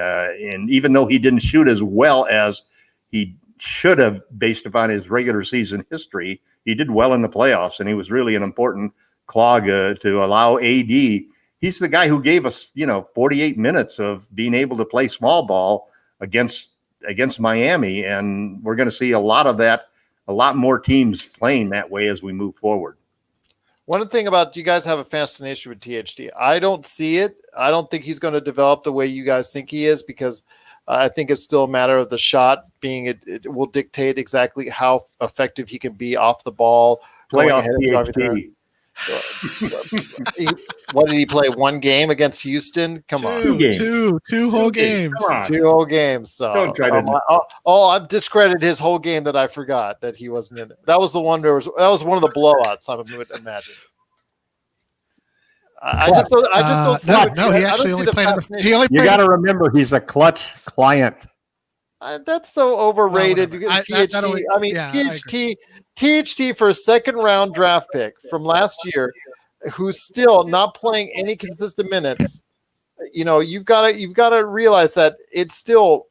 even though he didn't shoot as well as he should have based upon his regular season history, he did well in the playoffs, and he was really an important clog to allow AD. He's the guy who gave us, 48 minutes of being able to play small ball against Miami, and we're going to see a lot of that, a lot more teams playing that way as we move forward. One thing about you guys have a fascination with THD. I don't see it. I don't think he's going to develop the way you guys think he is because I think it's still a matter of the shot being it will dictate exactly how effective he can be off the ball. Playoff THD. What did he play? 1 game against Houston? Come on. Two whole games. 2 whole games. So don't try to. I've discredited his whole game that I forgot that he wasn't in it. That was the one. That was one of the blowouts. I would imagine. I just don't see. No, he actually only played. You got to remember, he's a clutch client. That's so overrated. THT. THT for a 2nd round draft pick from last year, who's still not playing any consistent minutes. You know, you've got to realize that it's still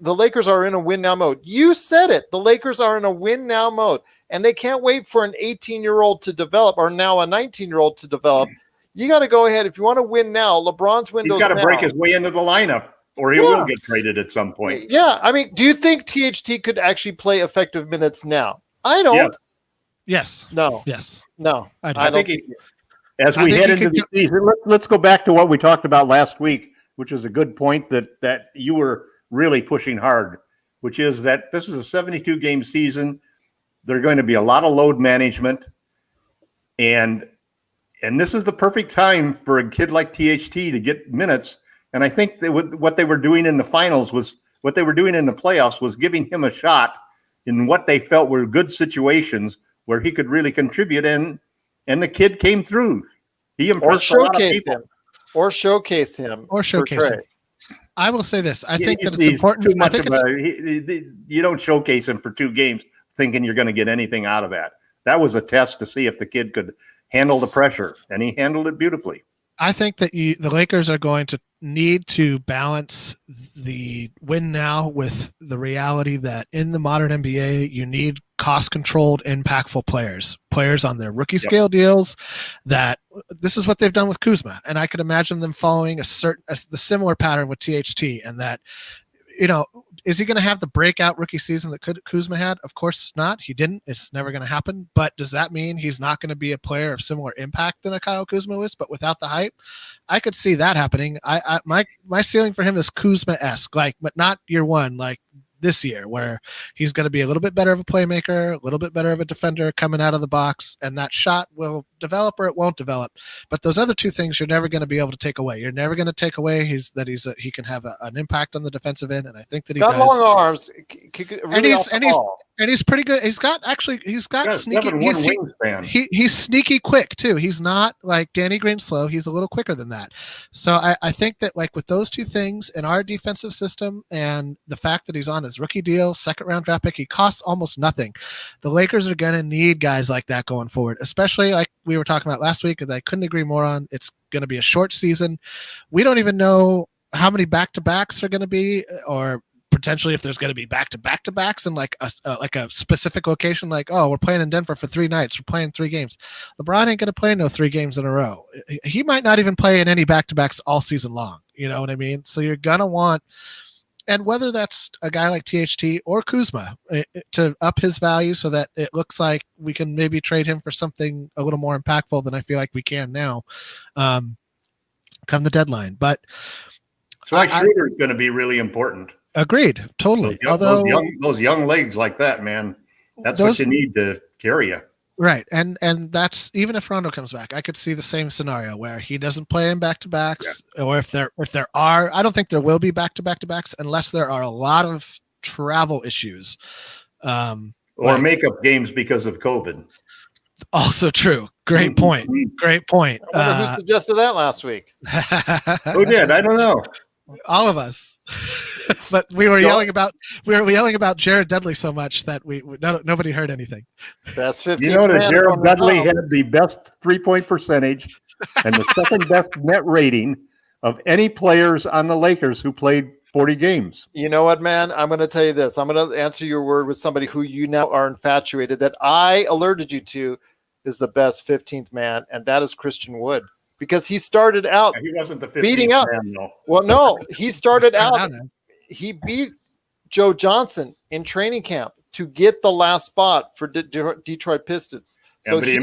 the Lakers are in a win now mode. You said it. The Lakers are in a win now mode, and they can't wait for an 18-year-old to develop, or now a 19-year-old to develop. You got to go ahead if you want to win now. LeBron's window. He's got to break his way into the lineup, or he will get traded at some point. Yeah, I mean, do you think THT could actually play effective minutes now? I don't. Yes. No. Yes. No. I think as we head into the season, let's go back to what we talked about last week, which is a good point that you were really pushing hard, which is that this is a 72-game season. There are going to be a lot of load management, and this is the perfect time for a kid like THT to get minutes. And I think what they were doing in the finals was what they were doing in the playoffs was giving him a shot in what they felt were good situations where he could really contribute, and the kid came through. He impressed a lot of people. Or showcase him. I will say this. I think that it's important. Too much you don't showcase him for 2 games thinking you're going to get anything out of that. That was a test to see if the kid could handle the pressure, and he handled it beautifully. I think that the Lakers are going to need to balance the win now with the reality that in the modern NBA, you need cost-controlled, impactful players on their rookie scale deals. That this is what they've done with Kuzma, and I could imagine them following the similar pattern with THT, and that, is he going to have the breakout rookie season that Kuzma had? Of course not. He didn't. It's never going to happen. But does that mean he's not going to be a player of similar impact than a Kyle Kuzma is, but without the hype? I could see that happening. My ceiling for him is Kuzma-esque, but not year one, like this year, where he's going to be a little bit better of a playmaker, a little bit better of a defender coming out of the box, and that shot will develop or it won't develop. But those other two things you're never going to be able to take away. You're never going to take away he can have an impact on the defensive end, and I think that he got does. long arms, really and he's pretty good. He's got sneaky. He's sneaky quick too. He's not like Danny Green slow. He's a little quicker than that. So I think that with those two things in our defensive system, and the fact that he's on his rookie deal, second round draft pick, he costs almost nothing. The Lakers are going to need guys like that going forward, especially like we were talking about last week, that I couldn't agree more on. It's going to be a short season. We don't even know how many back-to-backs are going to be, or potentially if there's going to be back-to-backs in like a specific location, like, oh, we're playing in Denver for 3 nights, we're playing 3 games. LeBron ain't going to play no 3 games in a row. He might not even play in any back-to-backs all season long. You know what I mean? So you're going to want, and whether that's a guy like THT or Kuzma, to up his value so that it looks like we can maybe trade him for something a little more impactful than I feel like we can now, come the deadline. But so Schroeder is going to be really important. Agreed, totally. Those young legs like that, man, that's what you need to carry you. Right, and that's, even if Rondo comes back, I could see the same scenario where he doesn't play in back-to-backs, or if there are, I don't think there will be back-to-backs unless there are a lot of travel issues, or makeup games because of COVID. Also true. Great point. Great point. I wonder who suggested that last week. Who did? I don't know. All of us. But we were yelling about Jared Dudley so much that nobody heard anything. Best 15. That Jared Dudley had the best 3-point percentage and the second best net rating of any players on the Lakers who played 40 games. You know what, man? I'm going to tell you this. I'm going to answer your word with somebody who you now are infatuated, that I alerted you to is the best 15th man, and that is Christian Wood. Because he started out he wasn't the 15th beating up. Man, no. Well, no, he started out. He beat Joe Johnson in training camp to get the last spot for Detroit Pistons. So but he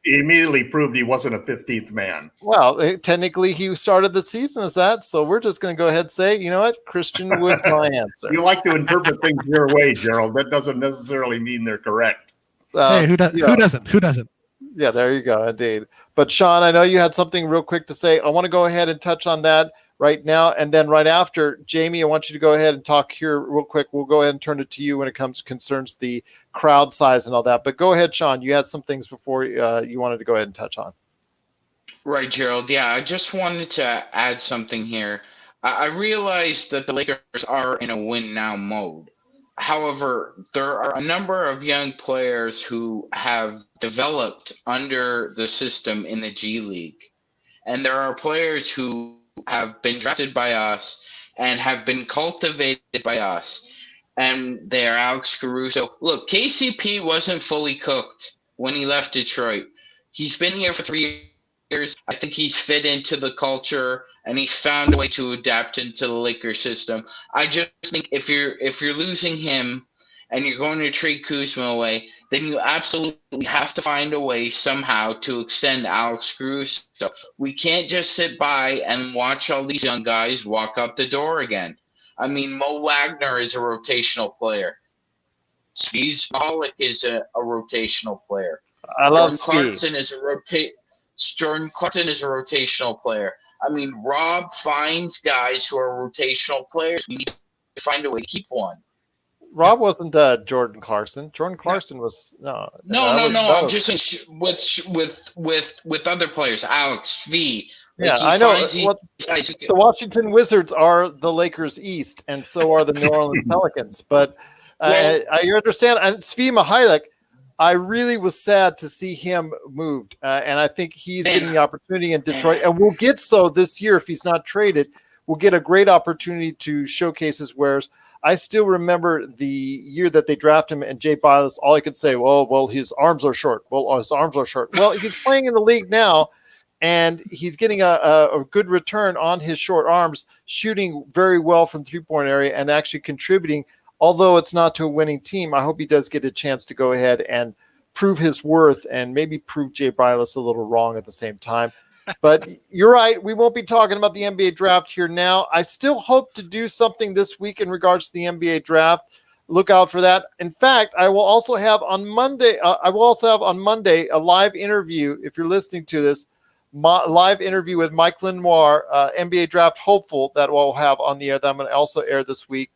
immediately proved he wasn't a 15th man. Well, technically, he started the season as that. So we're just going to go ahead and say, you know what, Christian Wood's my answer. You like to interpret things your way, Gerald. That doesn't necessarily mean they're correct. Hey, who doesn't? Who doesn't? Yeah, there you go, indeed. But Sean, I know you had something real quick to say. I want to go ahead and touch on that right now. And then right after, Jamie, I want you to go ahead and talk here real quick. We'll go ahead and turn it to you when it concerns the crowd size and all that. But go ahead, Sean. You had some things before you wanted to go ahead and touch on. Right, Gerald. Yeah, I just wanted to add something here. I realized that the Lakers are in a win now mode. However, there are a number of young players who have developed under the system in the G League. And there are players who have been drafted by us and have been cultivated by us. And they are Alex Caruso. Look, KCP wasn't fully cooked when he left Detroit. He's been here for 3 years. I think he's fit into the culture, and he's found a way to adapt into the Lakers system. I just think if you're losing him and you're going to trade Kuzma away, then you absolutely have to find a way somehow to extend Alex Caruso. We can't just sit by and watch all these young guys walk out the door again. I mean, Mo Wagner is a rotational player. Steve Pollock is a rotational player. I love Jordan Clarkson Jordan Clarkson is a rotational player. I mean, Rob finds guys who are rotational players. We need to find a way to keep one. Rob wasn't Jordan Clarkson. Jordan Clarkson was no. I'm just saying with other players, Alex V. Yeah, I know. The Washington Wizards are the Lakers East, and so are the New Orleans Pelicans. But I understand. And Svi Mihajlovic, I really was sad to see him moved, and I think he's getting the opportunity in Detroit, and we'll get so this year if he's not traded. We'll get a great opportunity to showcase his wares. I still remember the year that they drafted him, and Jay Bilas, all I could say, well, his arms are short. Well, his arms are short. Well, he's playing in the league now, and he's getting a good return on his short arms, shooting very well from three-point area and actually contributing. Although it's not to a winning team, I hope he does get a chance to go ahead and prove his worth and maybe prove Jay Bilas a little wrong at the same time. But you're right. We won't be talking about the NBA draft here now. I still hope to do something this week in regards to the NBA draft. Look out for that. In fact, I will also have on Monday. A live interview. If you're listening to this, live interview with Mike Lenoir, NBA draft hopeful, that we'll have on the air. That I'm going to also air this week.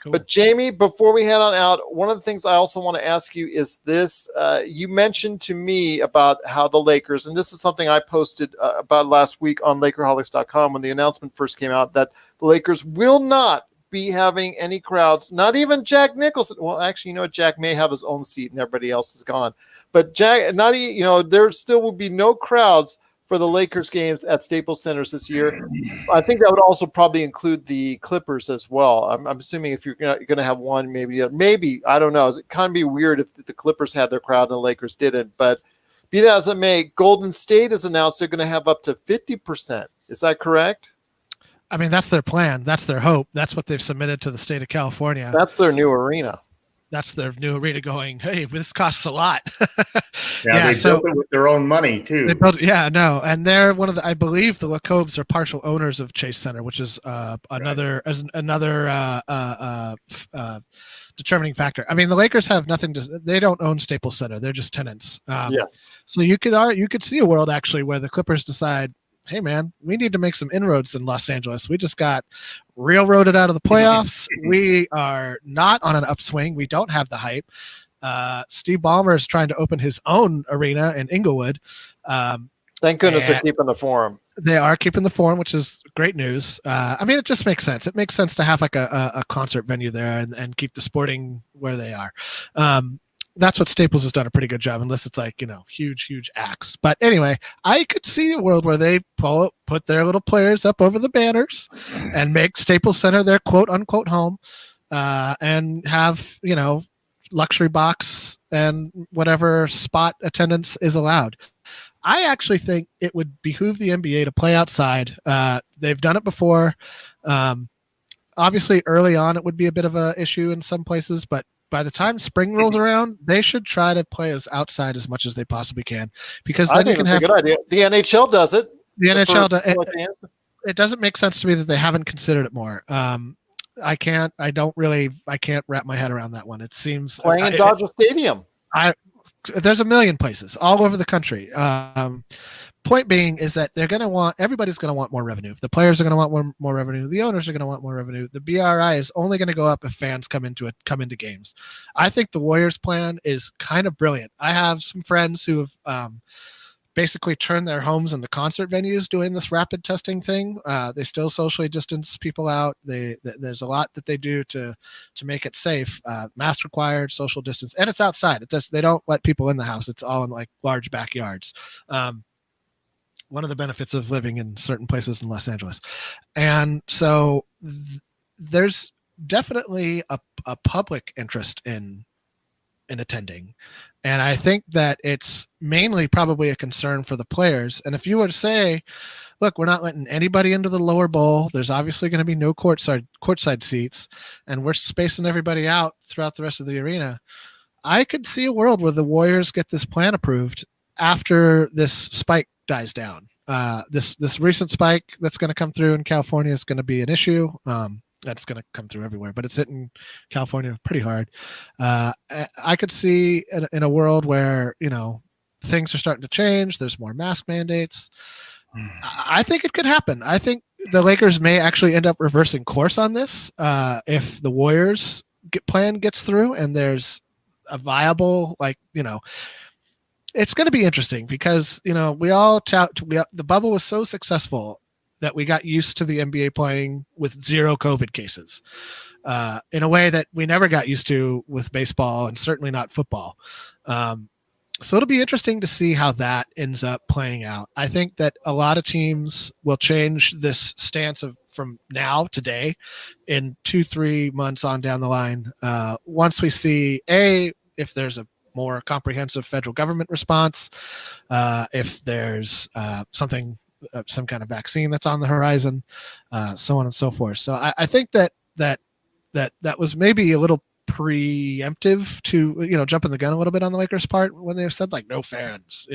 Cool. But Jamie, before we head on out, one of the things I also want to ask you is this. You mentioned to me about how the Lakers, and this is something I posted about last week on Lakerholics.com when the announcement first came out, that the Lakers will not be having any crowds, not even Jack Nicholson. Well, actually, you know what? Jack may have his own seat and everybody else is gone. But Jack, there still will be no crowds for the Lakers games at Staples Center this year. I think that would also probably include the Clippers as well. I'm assuming if you're going to have one, maybe, I don't know. It kind of be weird if the Clippers had their crowd and the Lakers didn't. But be that as it may, Golden State has announced they're going to have up to 50%. Is that correct? I mean, that's their plan. That's their hope. That's what they've submitted to the state of California. That's their new arena. That's their new arena going, hey, this costs a lot. They built it with their own money too. And they're one of the, I believe the LaCoves are partial owners of Chase Center, which is another determining factor. I mean, the Lakers have they don't own Staples Center. They're just tenants. Yes. So you could see a world actually where the Clippers decide, hey man, we need to make some inroads in Los Angeles. We just got railroaded out of the playoffs. We are not on an upswing. We don't have the hype. Steve Ballmer is trying to open his own arena in Inglewood. Thank goodness they're keeping the Forum. They are keeping the Forum, which is great news. I mean, it just makes sense. It makes sense to have like a concert venue there and keep the sporting where they are. That's what Staples has done a pretty good job, unless it's like, huge acts. But anyway, I could see a world where they put their little players up over the banners and make Staples Center their quote unquote home, and have, luxury box and whatever spot attendance is allowed. I actually think it would behoove the NBA to play outside. They've done it before. Obviously early on, it would be a bit of an issue in some places, but by the time spring rolls around, they should try to play as outside as much as they possibly can, because then you can have a good idea. The NHL does it. It doesn't make sense to me that they haven't considered it more. I can't wrap my head around that one. It seems playing in Dodger Stadium. There's a million places all over the country. Point being is that everybody's going to want more revenue. The players are going to want more revenue. The owners are going to want more revenue. The BRI is only going to go up if fans come into games. I think the Warriors plan is kind of brilliant. I have some friends who have basically turned their homes into concert venues doing this rapid testing thing. They still socially distance people out. There's a lot that they do to make it safe. Mask required, social distance, and it's outside. They don't let people in the house. It's all in like large backyards. One of the benefits of living in certain places in Los Angeles. And so there's definitely a public interest in attending. And I think that it's mainly probably a concern for the players. And if you were to say, look, we're not letting anybody into the lower bowl, there's obviously going to be no courtside seats, and we're spacing everybody out throughout the rest of the arena, I could see a world where the Warriors get this plan approved after this spike dies down. This recent spike that's going to come through in California is going to be an issue. That's going to come through everywhere, but it's hitting California pretty hard. I could see in a world where, things are starting to change. There's more mask mandates. I think it could happen. I think the Lakers may actually end up reversing course on this if the Warriors plan gets through and there's a viable, it's going to be interesting because, we all the bubble was so successful that we got used to the NBA playing with 0 COVID cases in a way that we never got used to with baseball and certainly not football. So it'll be interesting to see how that ends up playing out. I think that a lot of teams will change this stance from now, today, in 2-3 months on down the line. Once we see if there's a more comprehensive federal government response, if there's some kind of vaccine that's on the horizon, so on and so forth. So I think that was maybe a little preemptive to jumping the gun a little bit on the Lakers' part when they said like no fans.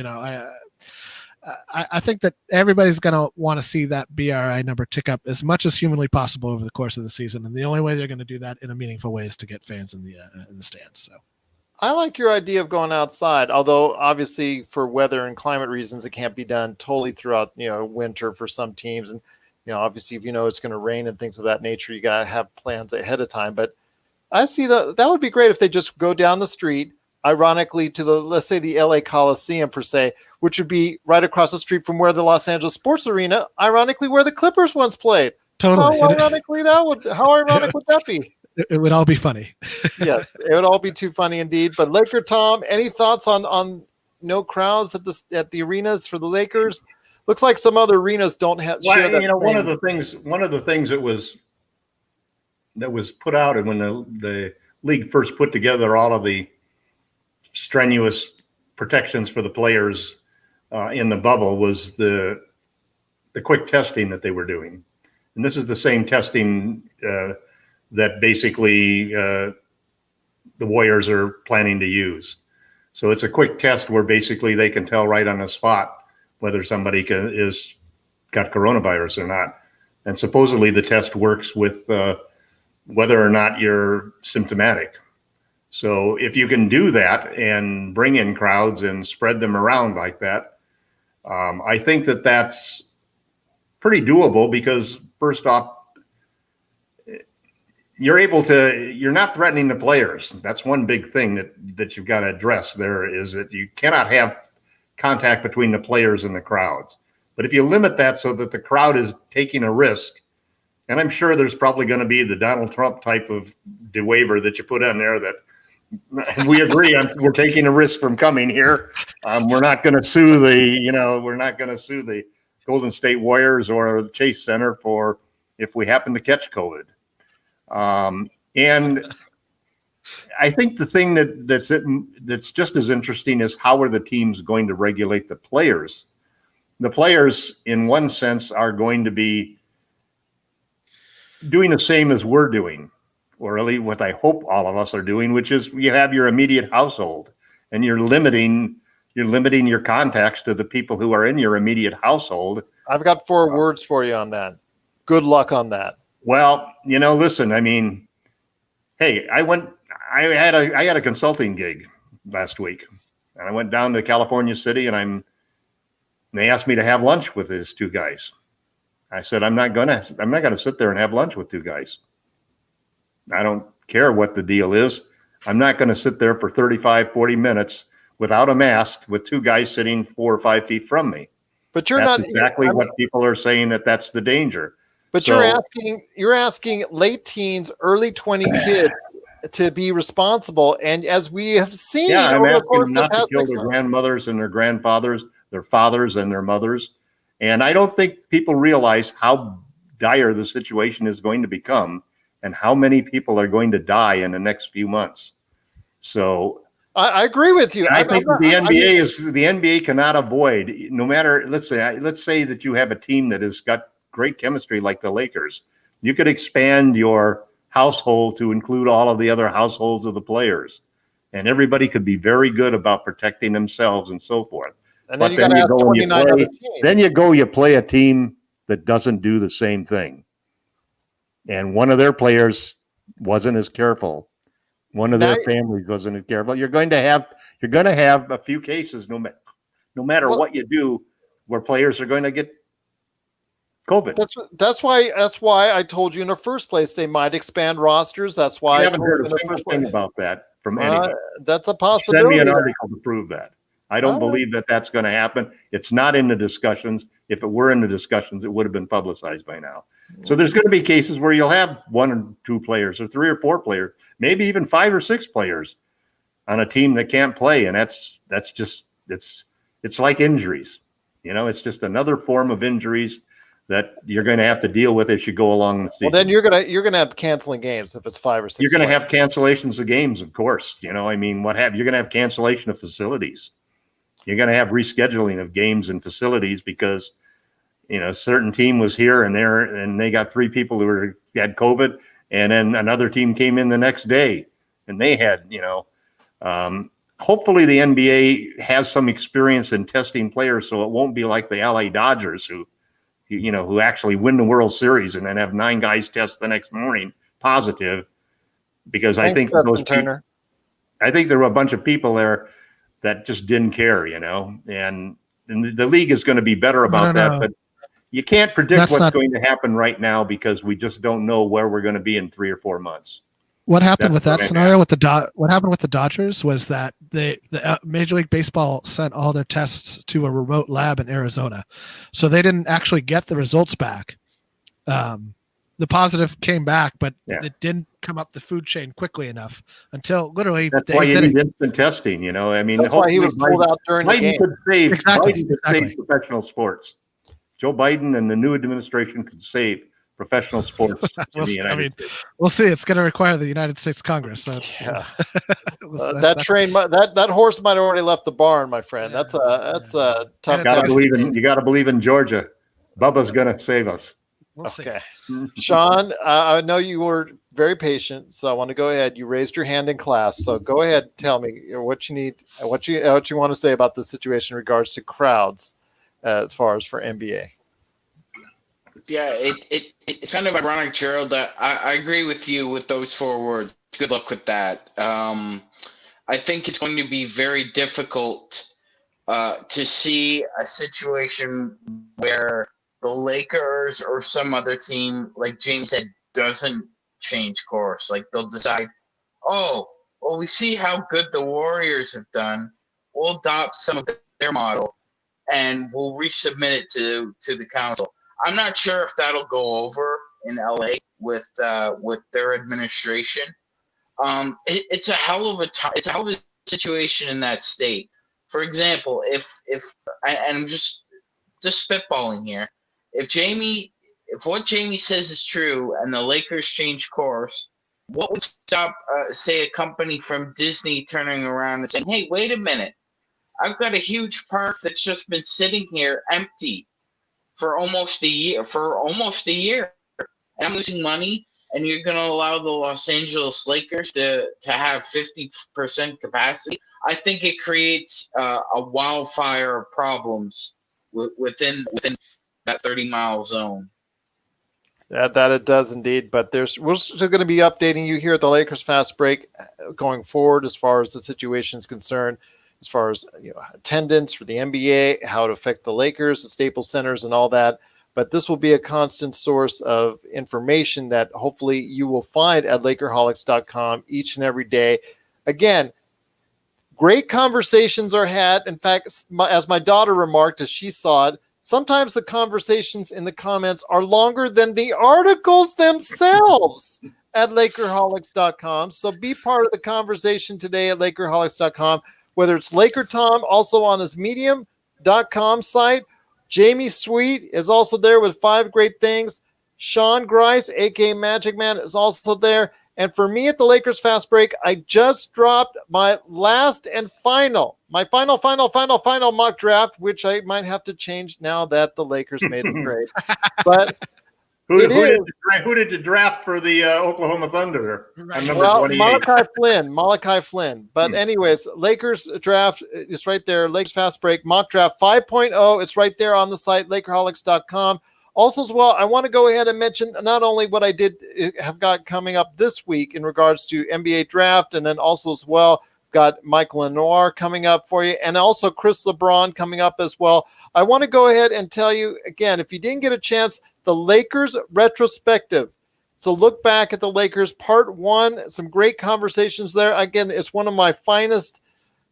I think that everybody's going to want to see that BRI number tick up as much as humanly possible over the course of the season, and the only way they're going to do that in a meaningful way is to get fans in the stands. So I like your idea of going outside, although obviously for weather and climate reasons, it can't be done totally throughout winter for some teams, and obviously if it's going to rain and things of that nature, you got to have plans ahead of time. But I see that would be great if they just go down the street, ironically, to let's say the LA Coliseum per se, which would be right across the street from where the Los Angeles Sports Arena, ironically, where the Clippers once played. Totally. How ironic would that be? It would all be funny. Yes, it would all be too funny indeed. But LakerTom, any thoughts on no crowds at the arenas for the Lakers? Looks like some other arenas don't have. Well, one of the things that was put out, and when the league first put together all of the strenuous protections for the players in the bubble, was the quick testing that they were doing. And this is the same testing that basically the Warriors are planning to use. So it's a quick test where basically they can tell right on the spot whether somebody is got coronavirus or not. And supposedly the test works with whether or not you're symptomatic. So if you can do that and bring in crowds and spread them around like that, I think that's pretty doable, because first off, you're not threatening the players. That's one big thing that you've got to address there, is that you cannot have contact between the players and the crowds. But if you limit that so that the crowd is taking a risk, and I'm sure there's probably going to be the Donald Trump type of waiver that you put in there that we agree we're taking a risk from coming here. We're not going to sue the Golden State Warriors or the Chase Center for if we happen to catch COVID. And I think the thing that's just as interesting is how are the teams going to regulate the players? The players, in one sense, are going to be doing the same as we're doing, or really what I hope all of us are doing, which is you have your immediate household, and you're limiting your contacts to the people who are in your immediate household. I've got 4 words for you on that. Good luck on that. Well, listen, I mean, hey, I had a consulting gig last week, and I went down to California City, and they asked me to have lunch with these 2 guys. I said, I'm not gonna sit there and have lunch with 2 guys. I don't care what the deal is. I'm not going to sit there for 35, 40 minutes without a mask with 2 guys sitting 4 or 5 feet from me. But that's exactly what people are saying, that's the danger. But you're asking late teens, early 20 kids to be responsible. And as we have seen, I'm asking them not to kill their grandmothers and their grandfathers, their fathers and their mothers. And I don't think people realize how dire the situation is going to become and how many people are going to die in the next few months. So I agree with you. I think the NBA cannot avoid, no matter, let's say that you have a team that has got great chemistry like the Lakers. You could expand your household to include all of the other households of the players, and everybody could be very good about protecting themselves and so forth. And then you play a team that doesn't do the same thing. And one of their players wasn't as careful. One of their families wasn't as careful. You're going to have a few cases, no matter what you do, where players are going to get COVID. That's why I told you in the first place they might expand rosters. That's why I haven't heard a single thing about that from anyone. That's a possibility. Send me an article to prove that. I don't believe that that's going to happen. It's not in the discussions. If it were in the discussions, it would have been publicized by now. So there's going to be cases where you'll have 1 or 2 players, or 3 or 4 players, maybe even 5 or 6 players on a team that can't play, and that's just it's like injuries. It's just another form of injuries that you're going to have to deal with as you go along the season. Well, then you're gonna have canceling games if it's 5 or 6. You're going to have cancellations of games, of course. You're going to have cancellation of facilities. You're going to have rescheduling of games and facilities because a certain team was here and they got 3 people who had COVID, and then another team came in the next day and they had hopefully the NBA has some experience in testing players, so it won't be like the LA Dodgers who actually win the World Series and then have 9 guys test the next morning positive, because I think there were a bunch of people there that just didn't care, and the league is going to be better about that, but you can't predict what's going to happen right now because we just don't know where we're going to be in 3 or 4 months. What happened with that scenario what happened with the Dodgers was that the Major League Baseball sent all their tests to a remote lab in Arizona. So they didn't actually get the results back. The positive came back, but it didn't come up the food chain quickly enough until literally. That's why you need instant testing, I mean, that's why he was pulled out during the game. Biden could save professional sports. Joe Biden and the new administration could save professional sports in the United States. We'll see. It's going to require the United States Congress. So that horse might have already left the barn, my friend. That's a tough. You got to believe in Georgia. Bubba's going to save us. We'll okay, Sean. I know you were very patient, so I want to go ahead. You raised your hand in class, so go ahead. Tell me what you need, what you want to say about the situation in regards to crowds, as far as for NBA. Yeah, it's kind of ironic, Gerald. That I agree with you with those 4 words. Good luck with that. I think it's going to be very difficult to see a situation where the Lakers or some other team, like James said, doesn't change course. Like they'll decide, we see how good the Warriors have done. We'll adopt some of their model and we'll resubmit it to the council. I'm not sure if that'll go over in LA with their administration. It's a hell of a situation in that state. For example, if I'm just spitballing here, if what Jamie says is true and the Lakers change course, what would stop, say, a company from Disney turning around and saying, "Hey, wait a minute, I've got a huge park that's just been sitting here empty for almost a year, and I'm losing money, and you're going to allow the Los Angeles Lakers to have 50% capacity." I think it creates a wildfire of problems within that 30-mile zone. That it does indeed, but we're still going to be updating you here at the Lakers Fast Break going forward as far as the situation is concerned, as far as attendance for the NBA, how it affects the Lakers, the Staples Centers, and all that. But this will be a constant source of information that hopefully you will find at Lakerholics.com each and every day. Again, great conversations are had. In fact, as my daughter remarked as she saw it, sometimes the conversations in the comments are longer than the articles themselves at Lakerholics.com. So be part of the conversation today at Lakerholics.com, whether it's LakerTom, also on his Medium.com site. Jamie Sweet is also there with 5 great things. Sean Grice, a.k.a. MagicMan, is also there. And for me at the Lakers Fast Break, I just dropped my last and final mock draft, which I might have to change now that the Lakers made a trade. But who did you draft for the Oklahoma Thunder? Right. Well, Malachi Flynn. But anyways, Lakers draft is right there. Lakers Fast Break mock draft 5.0. It's right there on the site, Lakerholics.com. Also, as well, I want to go ahead and mention not only what I have got coming up this week in regards to NBA draft, and then also as well, got Mike Lenoir coming up for you, and also Chris LeBron coming up as well. I want to go ahead and tell you, again, if you didn't get a chance, the Lakers retrospective. So look back at the Lakers part 1, some great conversations there. Again, it's one of my finest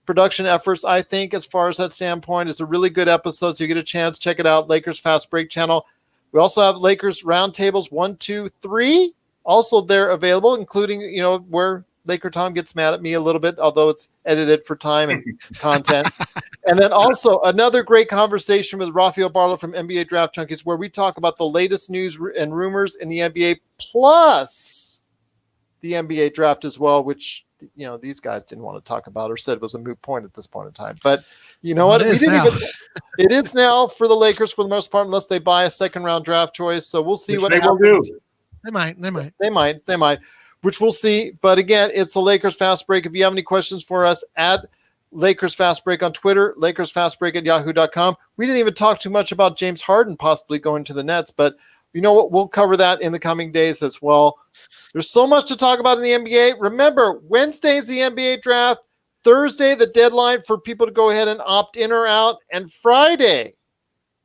production efforts, I think, as far as that standpoint. It's a really good episode, so you get a chance, check it out, Lakers Fast Break channel. We also have Lakers roundtables 1, 2, 3. Also, they're available, including where LakerTom gets mad at me a little bit, although it's edited for time and content. And then also another great conversation with Rafael Barlow from NBA Draft Junkies, where we talk about the latest news and rumors in the NBA, plus the NBA draft as well, which, these guys didn't want to talk about or said was a moot point at this point in time. But you know what? It is now for the Lakers for the most part, unless they buy a second round draft choice. So we'll see what happens. Will do. They might. Which we'll see. But again, it's the Lakers Fast Break. If you have any questions for us, at Lakers Fast Break on Twitter, LakersFastBreak@yahoo.com. We didn't even talk too much about James Harden possibly going to the Nets, but you know what? We'll cover that in the coming days as well. There's so much to talk about in the NBA. Remember, Wednesday is the NBA draft. Thursday, the deadline for people to go ahead and opt in or out. And Friday,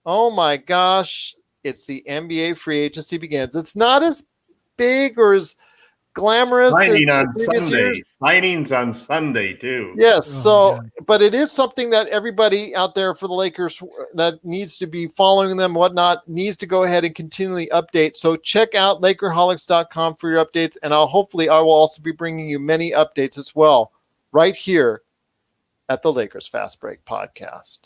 oh my gosh, it's the NBA free agency begins. It's not as big or as glamorous Signing as on Sunday. years. Signings on Sunday too. Yes, but it is something that everybody out there for the Lakers that needs to be following them, whatnot, needs to go ahead and continually update. So check out Lakerholics.com for your updates, and hopefully I will also be bringing you many updates as well right here at the Lakers Fast Break podcast.